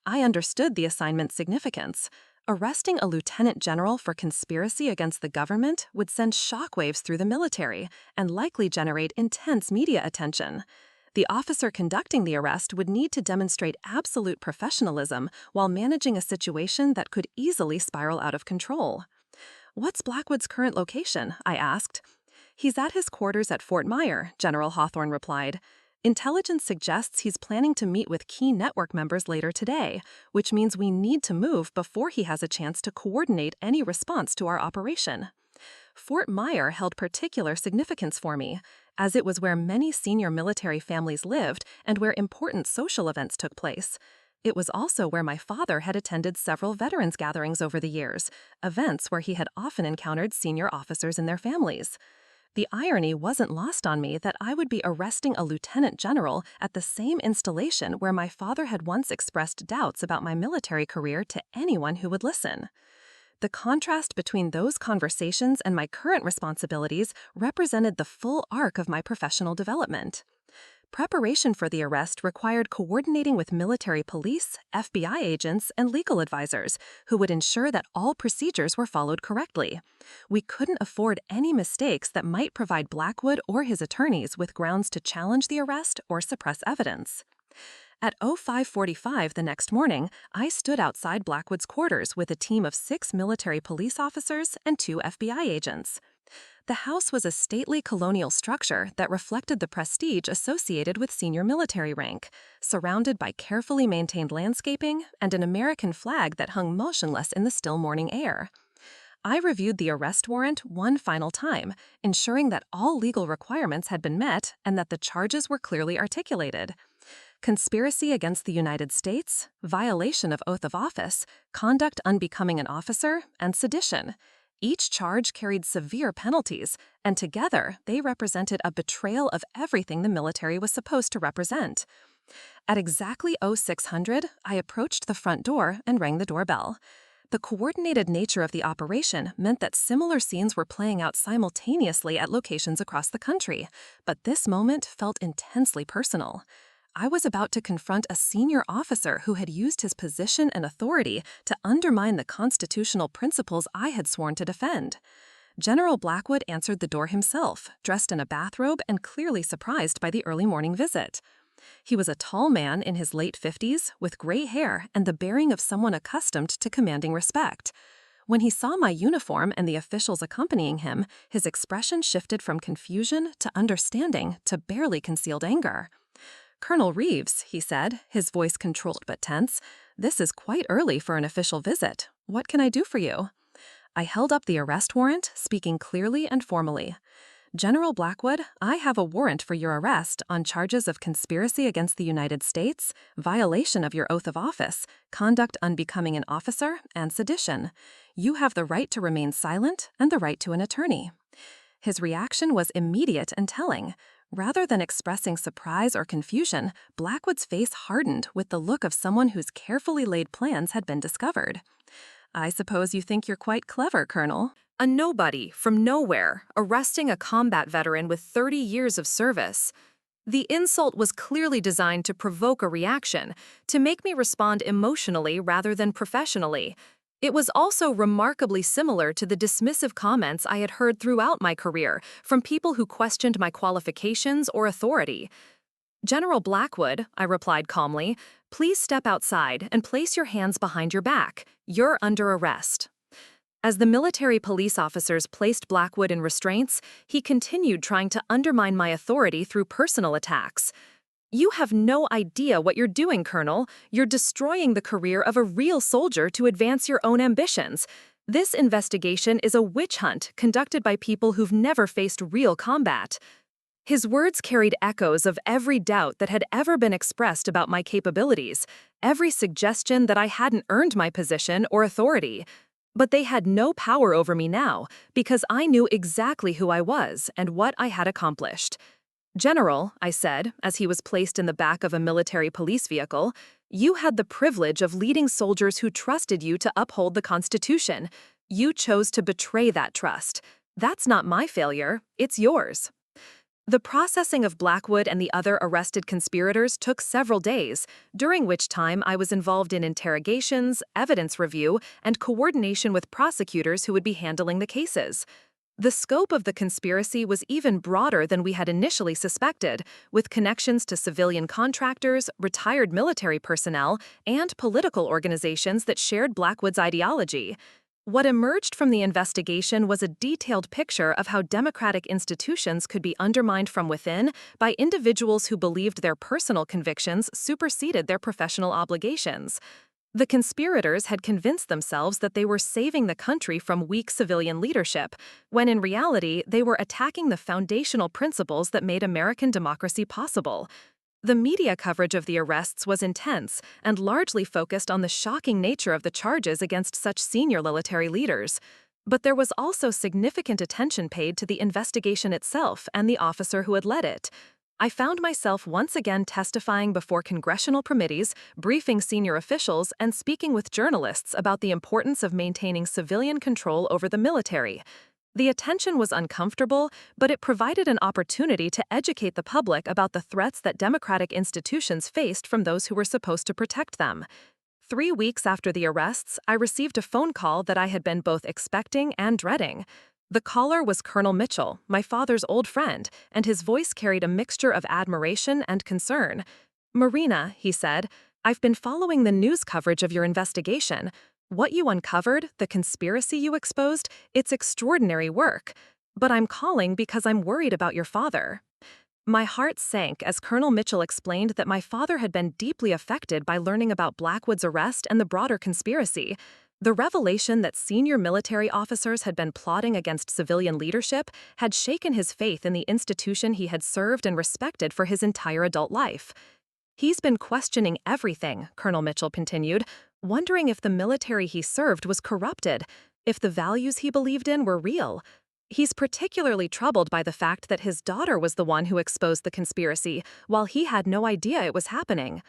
I understood the assignment's significance. Arresting a lieutenant general for conspiracy against the government would send shockwaves through the military and likely generate intense media attention. The officer conducting the arrest would need to demonstrate absolute professionalism while managing a situation that could easily spiral out of control. "What's Blackwood's current location?" I asked. "He's at his quarters at Fort Myer," General Hawthorne replied. "Intelligence suggests he's planning to meet with key network members later today, which means we need to move before he has a chance to coordinate any response to our operation." Fort Myer held particular significance for me, as it was where many senior military families lived and where important social events took place. It was also where my father had attended several veterans gatherings over the years, events where he had often encountered senior officers and their families. The irony wasn't lost on me that I would be arresting a lieutenant general at the same installation where my father had once expressed doubts about my military career to anyone who would listen. The contrast between those conversations and my current responsibilities represented the full arc of my professional development. Preparation for the arrest required coordinating with military police, FBI agents, and legal advisors, who would ensure that all procedures were followed correctly. We couldn't afford any mistakes that might provide Blackwood or his attorneys with grounds to challenge the arrest or suppress evidence. At 05:45 the next morning, I stood outside Blackwood's quarters with a team of 6 military police officers and 2 FBI agents. The house was a stately colonial structure that reflected the prestige associated with senior military rank, surrounded by carefully maintained landscaping and an American flag that hung motionless in the still morning air. I reviewed the arrest warrant one final time, ensuring that all legal requirements had been met and that the charges were clearly articulated. Conspiracy against the United States, violation of oath of office, conduct unbecoming an officer, and sedition. Each charge carried severe penalties, and together they represented a betrayal of everything the military was supposed to represent. At exactly 0600, I approached the front door and rang the doorbell. The coordinated nature of the operation meant that similar scenes were playing out simultaneously at locations across the country, but this moment felt intensely personal. I was about to confront a senior officer who had used his position and authority to undermine the constitutional principles I had sworn to defend. General Blackwood answered the door himself, dressed in a bathrobe and clearly surprised by the early morning visit. He was a tall man in his late 50s, with gray hair and the bearing of someone accustomed to commanding respect. When he saw my uniform and the officials accompanying him, his expression shifted from confusion to understanding to barely concealed anger. "Colonel Reeves," he said, his voice controlled but tense, "this is quite early for an official visit. What can I do for you?" I held up the arrest warrant, speaking clearly and formally. "General Blackwood, I have a warrant for your arrest on charges of conspiracy against the United States, violation of your oath of office, conduct unbecoming an officer, and sedition. You have the right to remain silent and the right to an attorney." His reaction was immediate and telling. Rather than expressing surprise or confusion, Blackwood's face hardened with the look of someone whose carefully laid plans had been discovered. "I suppose you think you're quite clever, Colonel." A nobody from nowhere, arresting a combat veteran with 30 years of service. The insult was clearly designed to provoke a reaction, to make me respond emotionally rather than professionally. It was also remarkably similar to the dismissive comments I had heard throughout my career from people who questioned my qualifications or authority. "General Blackwood," I replied calmly, "please step outside and place your hands behind your back. You're under arrest." As the military police officers placed Blackwood in restraints, he continued trying to undermine my authority through personal attacks. "You have no idea what you're doing, Colonel. You're destroying the career of a real soldier to advance your own ambitions. This investigation is a witch hunt conducted by people who've never faced real combat." His words carried echoes of every doubt that had ever been expressed about my capabilities, every suggestion that I hadn't earned my position or authority. But they had no power over me now, because I knew exactly who I was and what I had accomplished. "General," I said, as he was placed in the back of a military police vehicle, "you had the privilege of leading soldiers who trusted you to uphold the Constitution. You chose to betray that trust. That's not my failure, it's yours." The processing of Blackwood and the other arrested conspirators took several days, during which time I was involved in interrogations, evidence review, and coordination with prosecutors who would be handling the cases. The scope of the conspiracy was even broader than we had initially suspected, with connections to civilian contractors, retired military personnel, and political organizations that shared Blackwood's ideology. What emerged from the investigation was a detailed picture of how democratic institutions could be undermined from within by individuals who believed their personal convictions superseded their professional obligations. The conspirators had convinced themselves that they were saving the country from weak civilian leadership, when in reality they were attacking the foundational principles that made American democracy possible. The media coverage of the arrests was intense and largely focused on the shocking nature of the charges against such senior military leaders. But there was also significant attention paid to the investigation itself and the officer who had led it. I found myself once again testifying before congressional committees, briefing senior officials, and speaking with journalists about the importance of maintaining civilian control over the military. The attention was uncomfortable, but it provided an opportunity to educate the public about the threats that democratic institutions faced from those who were supposed to protect them. 3 weeks after the arrests, I received a phone call that I had been both expecting and dreading. The caller was Colonel Mitchell, my father's old friend, and his voice carried a mixture of admiration and concern. "Marina," he said, "I've been following the news coverage of your investigation. What you uncovered, the conspiracy you exposed, it's extraordinary work. But I'm calling because I'm worried about your father." My heart sank as Colonel Mitchell explained that my father had been deeply affected by learning about Blackwood's arrest and the broader conspiracy. The revelation that senior military officers had been plotting against civilian leadership had shaken his faith in the institution he had served and respected for his entire adult life. "He's been questioning everything," Colonel Mitchell continued, "wondering if the military he served was corrupted, if the values he believed in were real. He's particularly troubled by the fact that his daughter was the one who exposed the conspiracy, while he had no idea it was happening."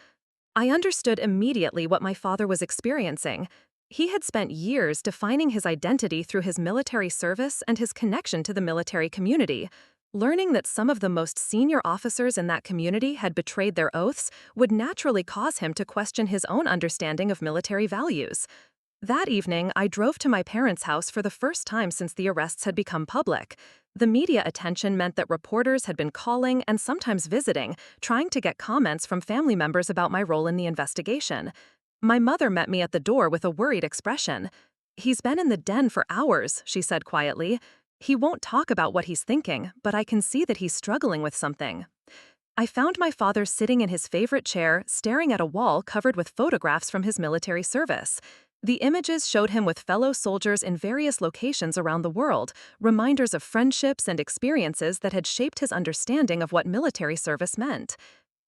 I understood immediately what my father was experiencing. He had spent years defining his identity through his military service and his connection to the military community. Learning that some of the most senior officers in that community had betrayed their oaths would naturally cause him to question his own understanding of military values. That evening, I drove to my parents' house for the first time since the arrests had become public. The media attention meant that reporters had been calling and sometimes visiting, trying to get comments from family members about my role in the investigation. My mother met me at the door with a worried expression. "He's been in the den for hours," she said quietly. "He won't talk about what he's thinking, but I can see that he's struggling with something." I found my father sitting in his favorite chair, staring at a wall covered with photographs from his military service. The images showed him with fellow soldiers in various locations around the world, reminders of friendships and experiences that had shaped his understanding of what military service meant.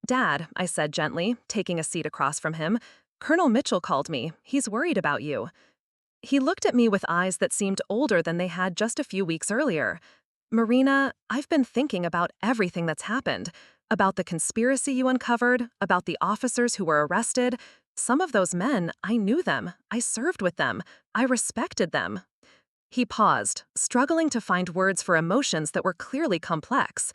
"Dad," I said gently, taking a seat across from him, "Colonel Mitchell called me. He's worried about you." He looked at me with eyes that seemed older than they had just a few weeks earlier. "Marina, I've been thinking about everything that's happened. About the conspiracy you uncovered, about the officers who were arrested. Some of those men, I knew them. I served with them. I respected them." He paused, struggling to find words for emotions that were clearly complex.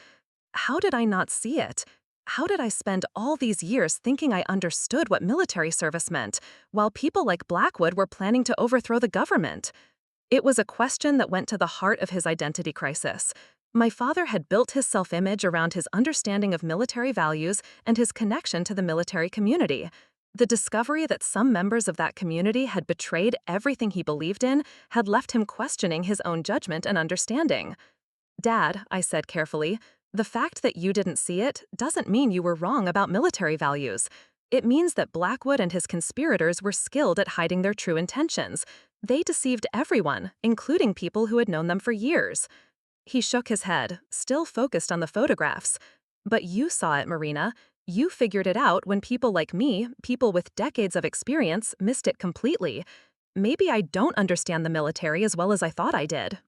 How did I not see it? How did I spend all these years thinking I understood what military service meant, while people like Blackwood were planning to overthrow the government? It was a question that went to the heart of his identity crisis. My father had built his self-image around his understanding of military values and his connection to the military community. The discovery that some members of that community had betrayed everything he believed in had left him questioning his own judgment and understanding. "Dad," I said carefully, "the fact that you didn't see it doesn't mean you were wrong about military values. It means that Blackwood and his conspirators were skilled at hiding their true intentions. They deceived everyone, including people who had known them for years." He shook his head, still focused on the photographs. "But you saw it, Marina. You figured it out when people like me, people with decades of experience, missed it completely. Maybe I don't understand the military as well as I thought I did."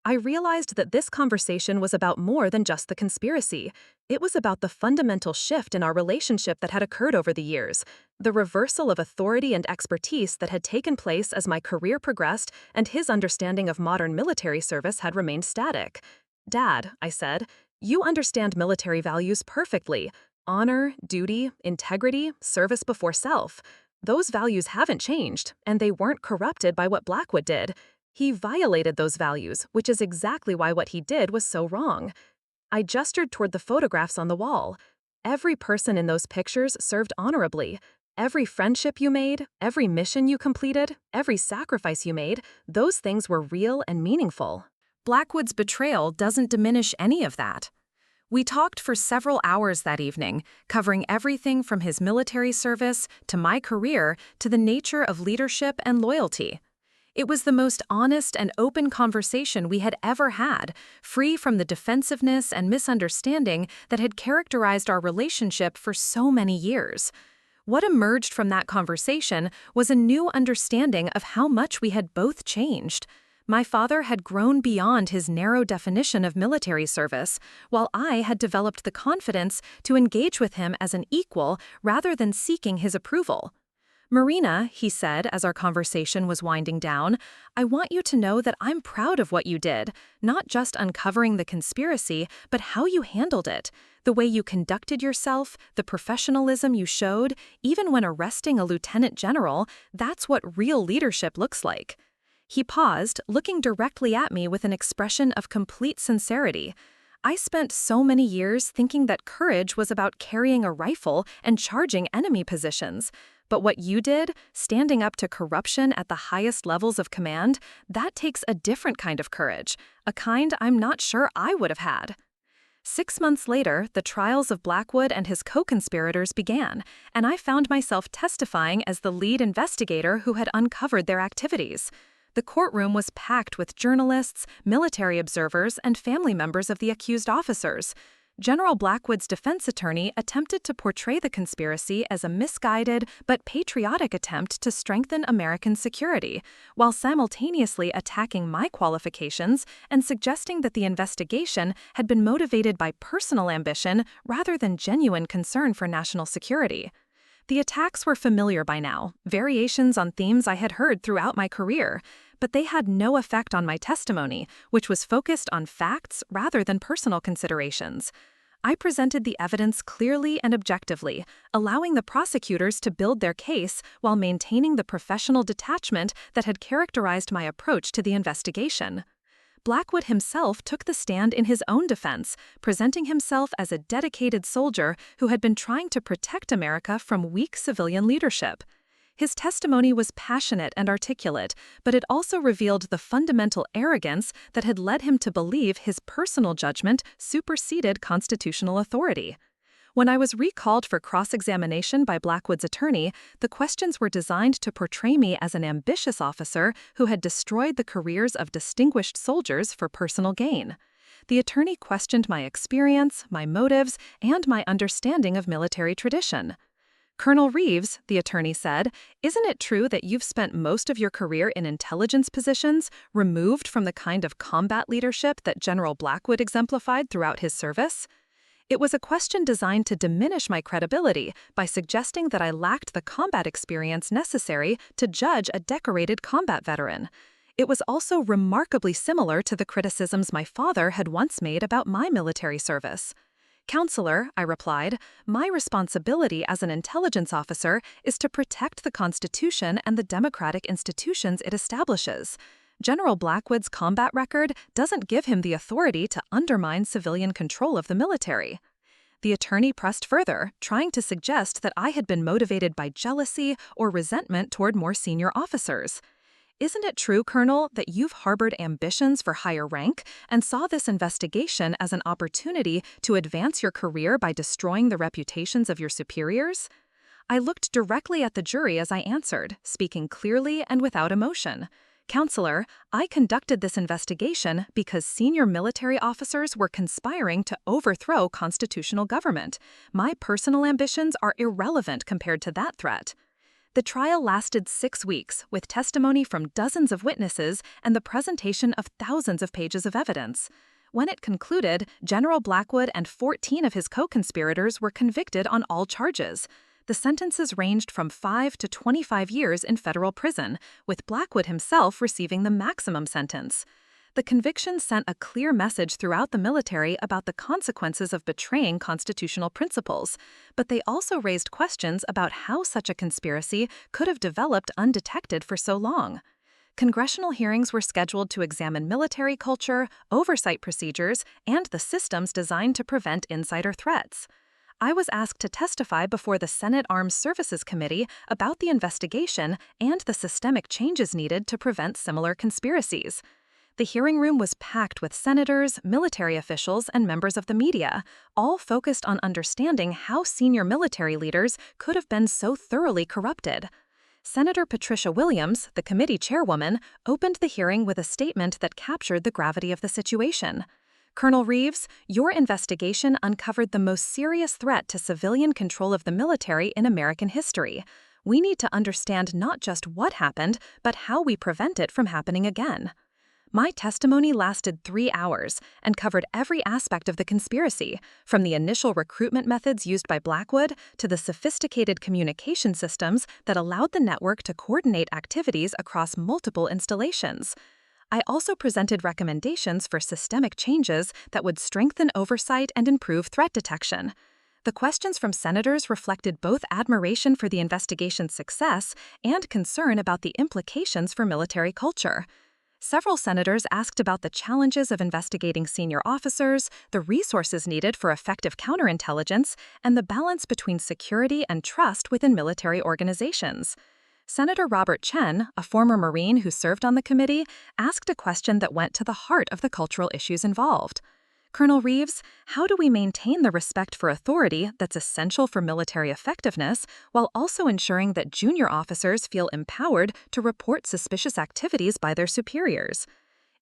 I realized that this conversation was about more than just the conspiracy. It was about the fundamental shift in our relationship that had occurred over the years, the reversal of authority and expertise that had taken place as my career progressed and his understanding of modern military service had remained static. "Dad," I said, "you understand military values perfectly. Honor, duty, integrity, service before self. Those values haven't changed, and they weren't corrupted by what Blackwood did. He violated those values, which is exactly why what he did was so wrong." I gestured toward the photographs on the wall. Every person in those pictures served honorably. Every friendship you made, every mission you completed, every sacrifice you made, those things were real and meaningful. Blackwood's betrayal doesn't diminish any of that. We talked for several hours that evening, covering everything from his military service to my career to the nature of leadership and loyalty. It was the most honest and open conversation we had ever had, free from the defensiveness and misunderstanding that had characterized our relationship for so many years. What emerged from that conversation was a new understanding of how much we had both changed. My father had grown beyond his narrow definition of military service, while I had developed the confidence to engage with him as an equal rather than seeking his approval. "Marina," he said as our conversation was winding down, "I want you to know that I'm proud of what you did, not just uncovering the conspiracy, but how you handled it, the way you conducted yourself, the professionalism you showed, even when arresting a lieutenant general. That's what real leadership looks like." He paused, looking directly at me with an expression of complete sincerity. I spent so many years thinking that courage was about carrying a rifle and charging enemy positions. But what you did, standing up to corruption at the highest levels of command, that takes a different kind of courage, a kind I'm not sure I would have had. 6 months later, the trials of Blackwood and his co-conspirators began, and I found myself testifying as the lead investigator who had uncovered their activities. The courtroom was packed with journalists, military observers, and family members of the accused officers. General Blackwood's defense attorney attempted to portray the conspiracy as a misguided but patriotic attempt to strengthen American security, while simultaneously attacking my qualifications and suggesting that the investigation had been motivated by personal ambition rather than genuine concern for national security. The attacks were familiar by now, variations on themes I had heard throughout my career, but they had no effect on my testimony, which was focused on facts rather than personal considerations. I presented the evidence clearly and objectively, allowing the prosecutors to build their case while maintaining the professional detachment that had characterized my approach to the investigation. Blackwood himself took the stand in his own defense, presenting himself as a dedicated soldier who had been trying to protect America from weak civilian leadership. His testimony was passionate and articulate, but it also revealed the fundamental arrogance that had led him to believe his personal judgment superseded constitutional authority. When I was recalled for cross-examination by Blackwood's attorney, the questions were designed to portray me as an ambitious officer who had destroyed the careers of distinguished soldiers for personal gain. The attorney questioned my experience, my motives, and my understanding of military tradition. "Colonel Reeves," the attorney said, "isn't it true that you've spent most of your career in intelligence positions, removed from the kind of combat leadership that General Blackwood exemplified throughout his service?" It was a question designed to diminish my credibility by suggesting that I lacked the combat experience necessary to judge a decorated combat veteran. It was also remarkably similar to the criticisms my father had once made about my military service. "Counselor," I replied, "my responsibility as an intelligence officer is to protect the Constitution and the democratic institutions it establishes. General Blackwood's combat record doesn't give him the authority to undermine civilian control of the military." The attorney pressed further, trying to suggest that I had been motivated by jealousy or resentment toward more senior officers. "Isn't it true, Colonel, that you've harbored ambitions for higher rank and saw this investigation as an opportunity to advance your career by destroying the reputations of your superiors?" I looked directly at the jury as I answered, speaking clearly and without emotion. "Counselor, I conducted this investigation because senior military officers were conspiring to overthrow constitutional government. My personal ambitions are irrelevant compared to that threat." The trial lasted 6 weeks, with testimony from dozens of witnesses and the presentation of thousands of pages of evidence. When it concluded, General Blackwood and 14 of his co-conspirators were convicted on all charges. The sentences ranged from 5 to 25 years in federal prison, with Blackwood himself receiving the maximum sentence. The conviction sent a clear message throughout the military about the consequences of betraying constitutional principles, but they also raised questions about how such a conspiracy could have developed undetected for so long. Congressional hearings were scheduled to examine military culture, oversight procedures, and the systems designed to prevent insider threats. I was asked to testify before the Senate Armed Services Committee about the investigation and the systemic changes needed to prevent similar conspiracies. The hearing room was packed with senators, military officials, and members of the media, all focused on understanding how senior military leaders could have been so thoroughly corrupted. Senator Patricia Williams, the committee chairwoman, opened the hearing with a statement that captured the gravity of the situation. "Colonel Reeves, your investigation uncovered the most serious threat to civilian control of the military in American history. We need to understand not just what happened, but how we prevent it from happening again." My testimony lasted 3 hours and covered every aspect of the conspiracy, from the initial recruitment methods used by Blackwood to the sophisticated communication systems that allowed the network to coordinate activities across multiple installations. I also presented recommendations for systemic changes that would strengthen oversight and improve threat detection. The questions from senators reflected both admiration for the investigation's success and concern about the implications for military culture. Several senators asked about the challenges of investigating senior officers, the resources needed for effective counterintelligence, and the balance between security and trust within military organizations. Senator Robert Chen, a former Marine who served on the committee, asked a question that went to the heart of the cultural issues involved. "Colonel Reeves, how do we maintain the respect for authority that's essential for military effectiveness while also ensuring that junior officers feel empowered to report suspicious activities by their superiors?"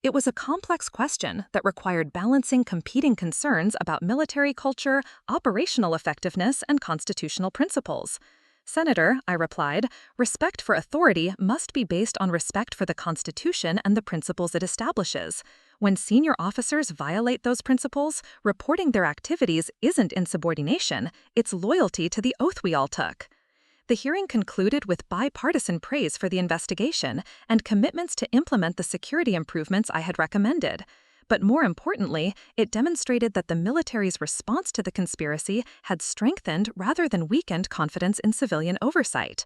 It was a complex question that required balancing competing concerns about military culture, operational effectiveness, and constitutional principles. "Senator," I replied, "respect for authority must be based on respect for the Constitution and the principles it establishes. When senior officers violate those principles, reporting their activities isn't insubordination, it's loyalty to the oath we all took." The hearing concluded with bipartisan praise for the investigation and commitments to implement the security improvements I had recommended. But more importantly, it demonstrated that the military's response to the conspiracy had strengthened rather than weakened confidence in civilian oversight.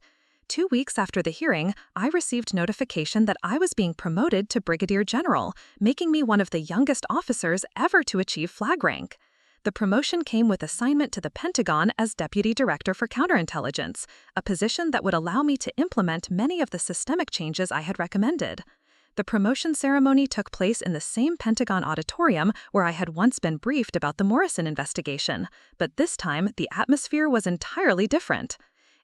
2 weeks after the hearing, I received notification that I was being promoted to brigadier general, making me one of the youngest officers ever to achieve flag rank. The promotion came with assignment to the Pentagon as Deputy Director for Counterintelligence, a position that would allow me to implement many of the systemic changes I had recommended. The promotion ceremony took place in the same Pentagon auditorium where I had once been briefed about the Morrison investigation, but this time the atmosphere was entirely different.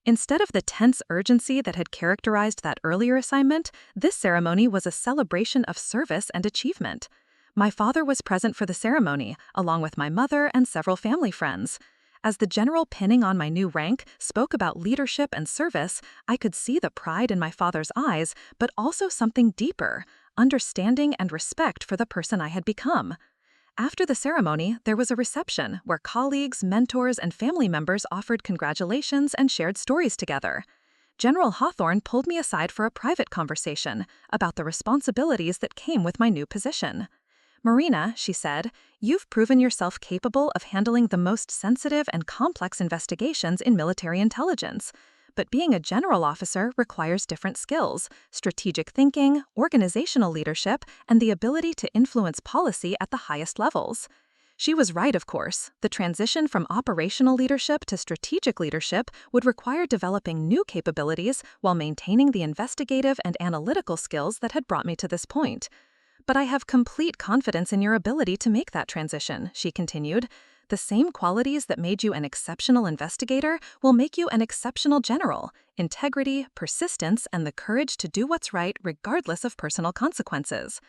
Instead of the tense urgency that had characterized that earlier assignment, this ceremony was a celebration of service and achievement. My father was present for the ceremony, along with my mother and several family friends. As the general pinning on my new rank spoke about leadership and service, I could see the pride in my father's eyes, but also something deeper, understanding and respect for the person I had become. After the ceremony, there was a reception where colleagues, mentors, and family members offered congratulations and shared stories together. General Hawthorne pulled me aside for a private conversation about the responsibilities that came with my new position.
"Marina," she said, "you've proven yourself capable of handling the most sensitive and complex investigations in military intelligence. But being a general officer requires different skills: strategic thinking, organizational leadership, and the ability to influence policy at the highest levels." She was right, of course. The transition from operational leadership to strategic leadership would require developing new capabilities while maintaining the investigative and analytical skills that had brought me to this point. "But I have complete confidence in your ability to make that transition," she continued. "The same qualities that made you an exceptional investigator will make you an exceptional general: integrity, persistence, and the courage to do what's right regardless of personal consequences."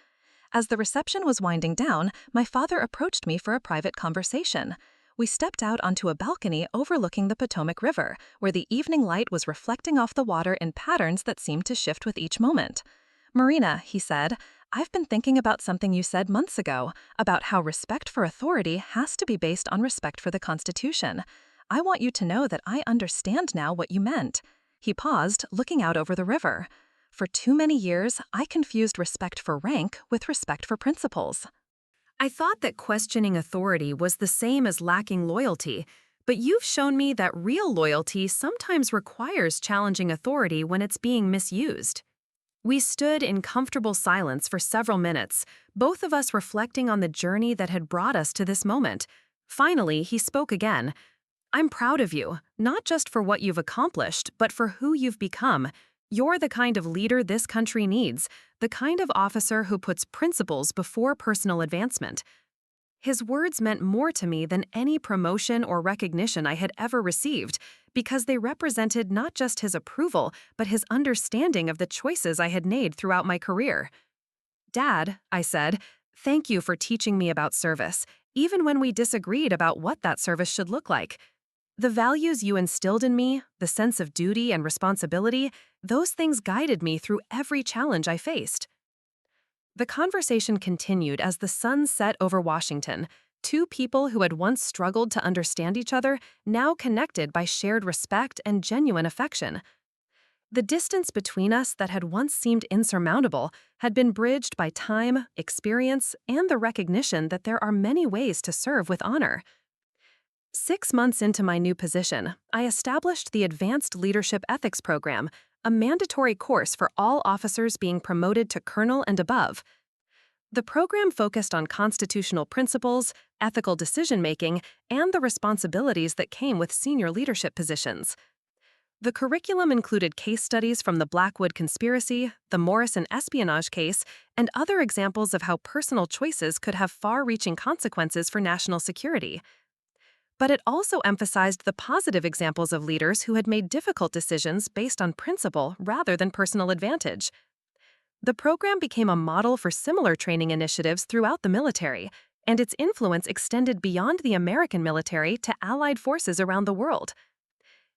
As the reception was winding down, my father approached me for a private conversation. We stepped out onto a balcony overlooking the Potomac River, where the evening light was reflecting off the water in patterns that seemed to shift with each moment. "Marina," he said, "I've been thinking about something you said months ago, about how respect for authority has to be based on respect for the Constitution. I want you to know that I understand now what you meant." He paused, looking out over the river. "For too many years, I confused respect for rank with respect for principles."
I thought that questioning authority was the same as lacking loyalty, but you've shown me that real loyalty sometimes requires challenging authority when it's being misused. We stood in comfortable silence for several minutes, both of us reflecting on the journey that had brought us to this moment. Finally, he spoke again. "I'm proud of you, not just for what you've accomplished, but for who you've become. You're the kind of leader this country needs, the kind of officer who puts principles before personal advancement." His words meant more to me than any promotion or recognition I had ever received, because they represented not just his approval, but his understanding of the choices I had made throughout my career. "Dad," I said, "thank you for teaching me about service, even when we disagreed about what that service should look like. The values you instilled in me, the sense of duty and responsibility, those things guided me through every challenge I faced." The conversation continued as the sun set over Washington. Two people who had once struggled to understand each other, now connected by shared respect and genuine affection. The distance between us that had once seemed insurmountable had been bridged by time, experience, and the recognition that there are many ways to serve with honor. 6 months into my new position, I established the Advanced Leadership Ethics Program, a mandatory course for all officers being promoted to colonel and above. The program focused on constitutional principles, ethical decision-making, and the responsibilities that came with senior leadership positions. The curriculum included case studies from the Blackwood conspiracy, the Morrison espionage case, and other examples of how personal choices could have far-reaching consequences for national security. But it also emphasized the positive examples of leaders who had made difficult decisions based on principle rather than personal advantage. The program became a model for similar training initiatives throughout the military, and its influence extended beyond the American military to allied forces around the world.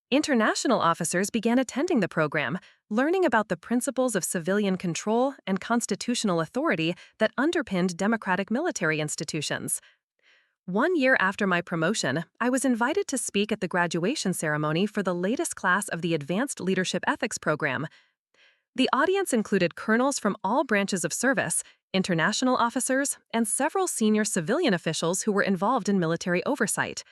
International officers began attending the program, learning about the principles of civilian control and constitutional authority that underpinned democratic military institutions. 1 year after my promotion, I was invited to speak at the graduation ceremony for the latest class of the Advanced Leadership Ethics Program. The audience included colonels from all branches of service, international officers, and several senior civilian officials who were involved in military oversight.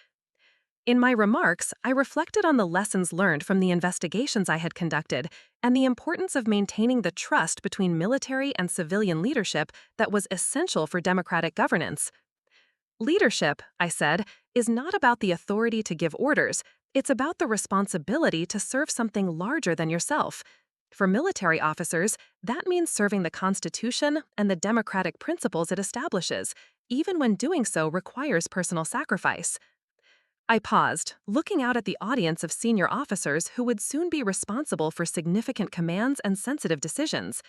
In my remarks, I reflected on the lessons learned from the investigations I had conducted and the importance of maintaining the trust between military and civilian leadership that was essential for democratic governance. "Leadership," I said, "is not about the authority to give orders. It's about the responsibility to serve something larger than yourself. For military officers, that means serving the Constitution and the democratic principles it establishes, even when doing so requires personal sacrifice." I paused, looking out at the audience of senior officers who would soon be responsible for significant commands and sensitive decisions.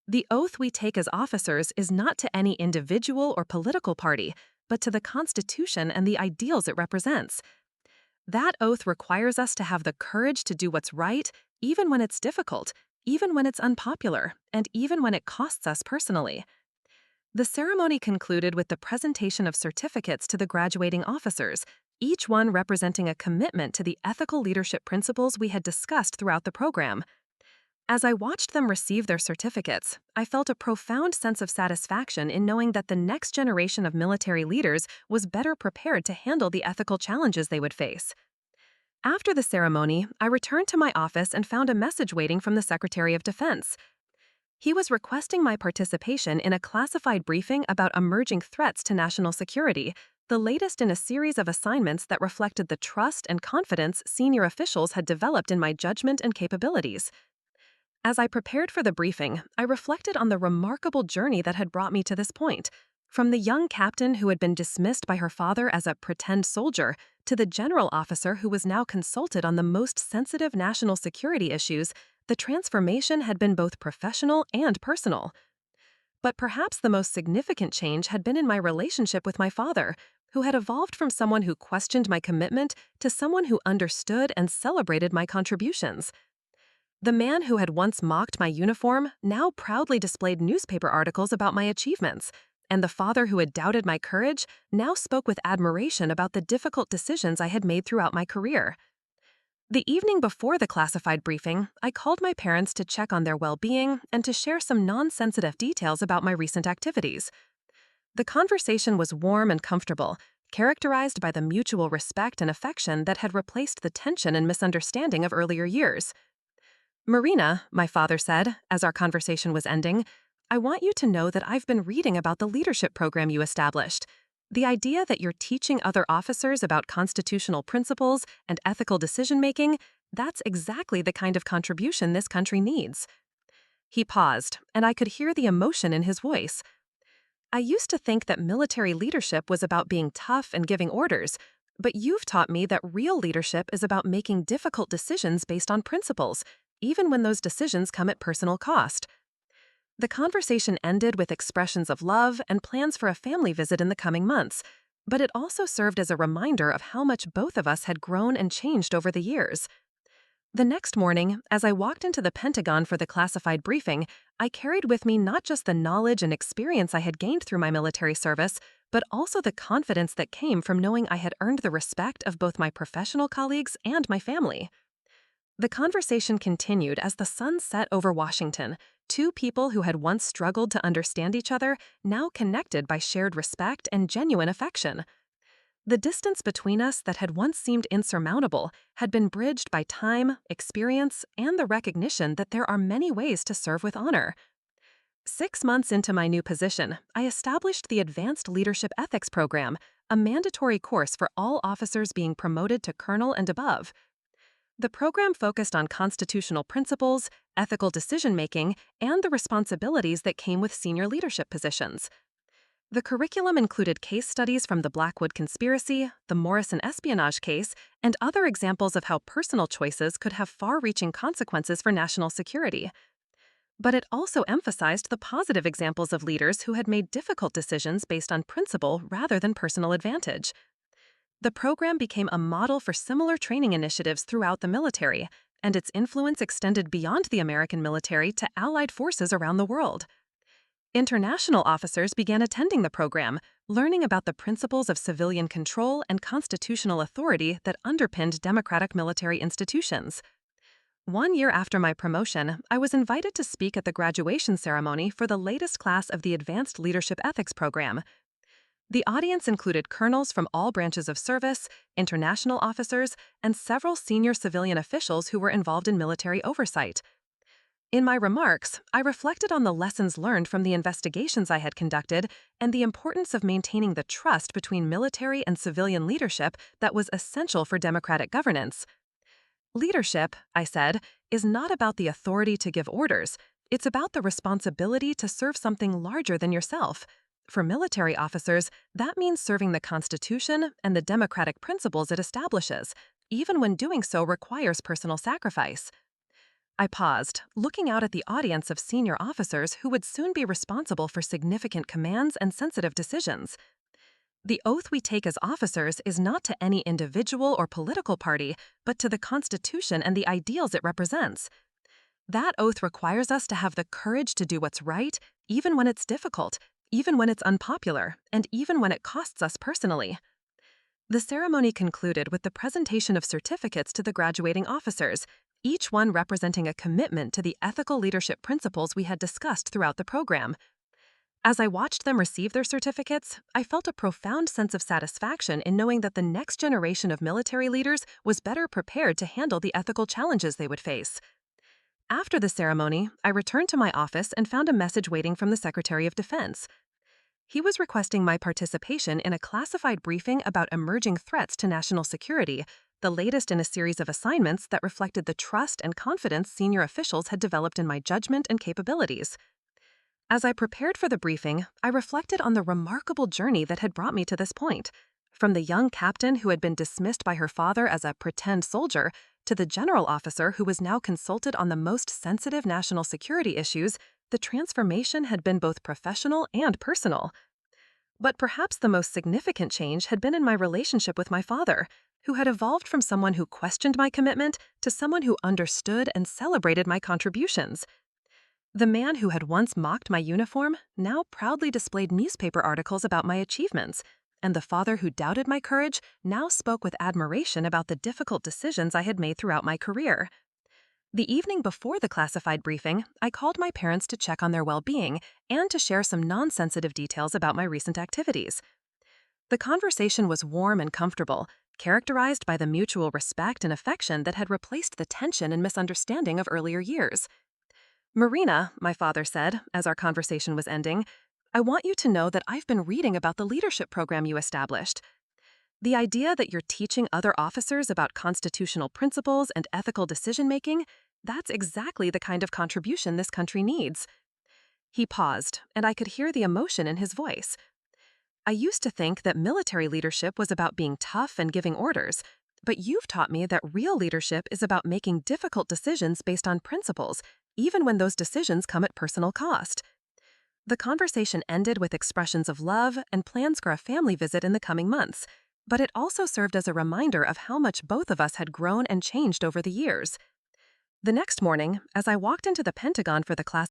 The oath we take as officers is not to any individual or political party, but to the Constitution and the ideals it represents. That oath requires us to have the courage to do what's right, even when it's difficult, even when it's unpopular, and even when it costs us personally. The ceremony concluded with the presentation of certificates to the graduating officers, each one representing a commitment to the ethical leadership principles we had discussed throughout the program. As I watched them receive their certificates, I felt a profound sense of satisfaction in knowing that the next generation of military leaders was better prepared to handle the ethical challenges they would face. After the ceremony, I returned to my office and found a message waiting from the Secretary of Defense. He was requesting my participation in a classified briefing about emerging threats to national security, the latest in a series of assignments that reflected the trust and confidence senior officials had developed in my judgment and capabilities. As I prepared for the briefing, I reflected on the remarkable journey that had brought me to this point. From the young captain who had been dismissed by her father as a pretend soldier, to the general officer who was now consulted on the most sensitive national security issues, the transformation had been both professional and personal. But perhaps the most significant change had been in my relationship with my father, who had evolved from someone who questioned my commitment to someone who understood and celebrated my contributions. The man who had once mocked my uniform now proudly displayed newspaper articles about my achievements, and the father who had doubted my courage now spoke with admiration about the difficult decisions I had made throughout my career. The evening before the classified briefing, I called my parents to check on their well-being and to share some non-sensitive details about my recent activities. The conversation was warm and comfortable, characterized by the mutual respect and affection that had replaced the tension and misunderstanding of earlier years. "Marina," my father said, as our conversation was ending, "I want you to know that I've been reading about the leadership program you established. The idea that you're teaching other officers about constitutional principles and ethical decision-making, that's exactly the kind of contribution this country needs." He paused, and I could hear the emotion in his voice. "I used to think that military leadership was about being tough and giving orders, but you've taught me that real leadership is about making difficult decisions based on principles, even when those decisions come at personal cost." The conversation ended with expressions of love and plans for a family visit in the coming months, but it also served as a reminder of how much both of us had grown and changed over the years. The next morning, as I walked into the Pentagon for the classified briefing, I carried with me not just the knowledge and experience I had gained through my military service, but also the confidence that came from knowing I had earned the respect of both my professional colleagues and my family. The conversation continued as the sun set over Washington, two people who had once struggled to understand each other, now connected by shared respect and genuine affection. The distance between us that had once seemed insurmountable had been bridged by time, experience, and the recognition that there are many ways to serve with honor. 6 months into my new position, I established the Advanced Leadership Ethics Program, a mandatory course for all officers being promoted to colonel and above. The program focused on constitutional principles, ethical decision-making, and the responsibilities that came with senior leadership positions. The curriculum included case studies from the Blackwood conspiracy, the Morrison espionage case, and other examples of how personal choices could have far-reaching consequences for national security. But it also emphasized the positive examples of leaders who had made difficult decisions based on principle rather than personal advantage. The program became a model for similar training initiatives throughout the military, and its influence extended beyond the American military to allied forces around the world. International officers began attending the program, learning about the principles of civilian control and constitutional authority that underpinned democratic military institutions. 1 year after my promotion, I was invited to speak at the graduation ceremony for the latest class of the Advanced Leadership Ethics Program. The audience included colonels from all branches of service, international officers, and several senior civilian officials who were involved in military oversight. In my remarks, I reflected on the lessons learned from the investigations I had conducted and the importance of maintaining the trust between military and civilian leadership that was essential for democratic governance. "Leadership," I said, "is not about the authority to give orders. It's about the responsibility to serve something larger than yourself. For military officers, that means serving the Constitution and the democratic principles it establishes, even when doing so requires personal sacrifice." I paused, looking out at the audience of senior officers who would soon be responsible for significant commands and sensitive decisions. The oath we take as officers is not to any individual or political party, but to the Constitution and the ideals it represents. That oath requires us to have the courage to do what's right, even when it's difficult, even when it's unpopular, and even when it costs us personally. The ceremony concluded with the presentation of certificates to the graduating officers, each one representing a commitment to the ethical leadership principles we had discussed throughout the program. As I watched them receive their certificates, I felt a profound sense of satisfaction in knowing that the next generation of military leaders was better prepared to handle the ethical challenges they would face. After the ceremony, I returned to my office and found a message waiting from the Secretary of Defense. He was requesting my participation in a classified briefing about emerging threats to national security, the latest in a series of assignments that reflected the trust and confidence senior officials had developed in my judgment and capabilities. As I prepared for the briefing, I reflected on the remarkable journey that had brought me to this point. From the young captain who had been dismissed by her father as a pretend soldier, to the general officer who was now consulted on the most sensitive national security issues, the transformation had been both professional and personal. But perhaps the most significant change had been in my relationship with my father, who had evolved from someone who questioned my commitment to someone who understood and celebrated my contributions. The man who had once mocked my uniform now proudly displayed newspaper articles about my achievements, and the father who doubted my courage now spoke with admiration about the difficult decisions I had made throughout my career. The evening before the classified briefing, I called my parents to check on their well-being and to share some non-sensitive details about my recent activities. The conversation was warm and comfortable, characterized by the mutual respect and affection that had replaced the tension and misunderstanding of earlier years. "Marina," my father said, as our conversation was ending, "I want you to know that I've been reading about the leadership program you established. The idea that you're teaching other officers about constitutional principles and ethical decision-making, that's exactly the kind of contribution this country needs." He paused, and I could hear the emotion in his voice. "I used to think that military leadership was about being tough and giving orders, but you've taught me that real leadership is about making difficult decisions based on principles, even when those decisions come at personal cost." The conversation ended with expressions of love and plans for a family visit in the coming months, but it also served as a reminder of how much both of us had grown and changed over the years. The next morning, as I walked into the Pentagon for the class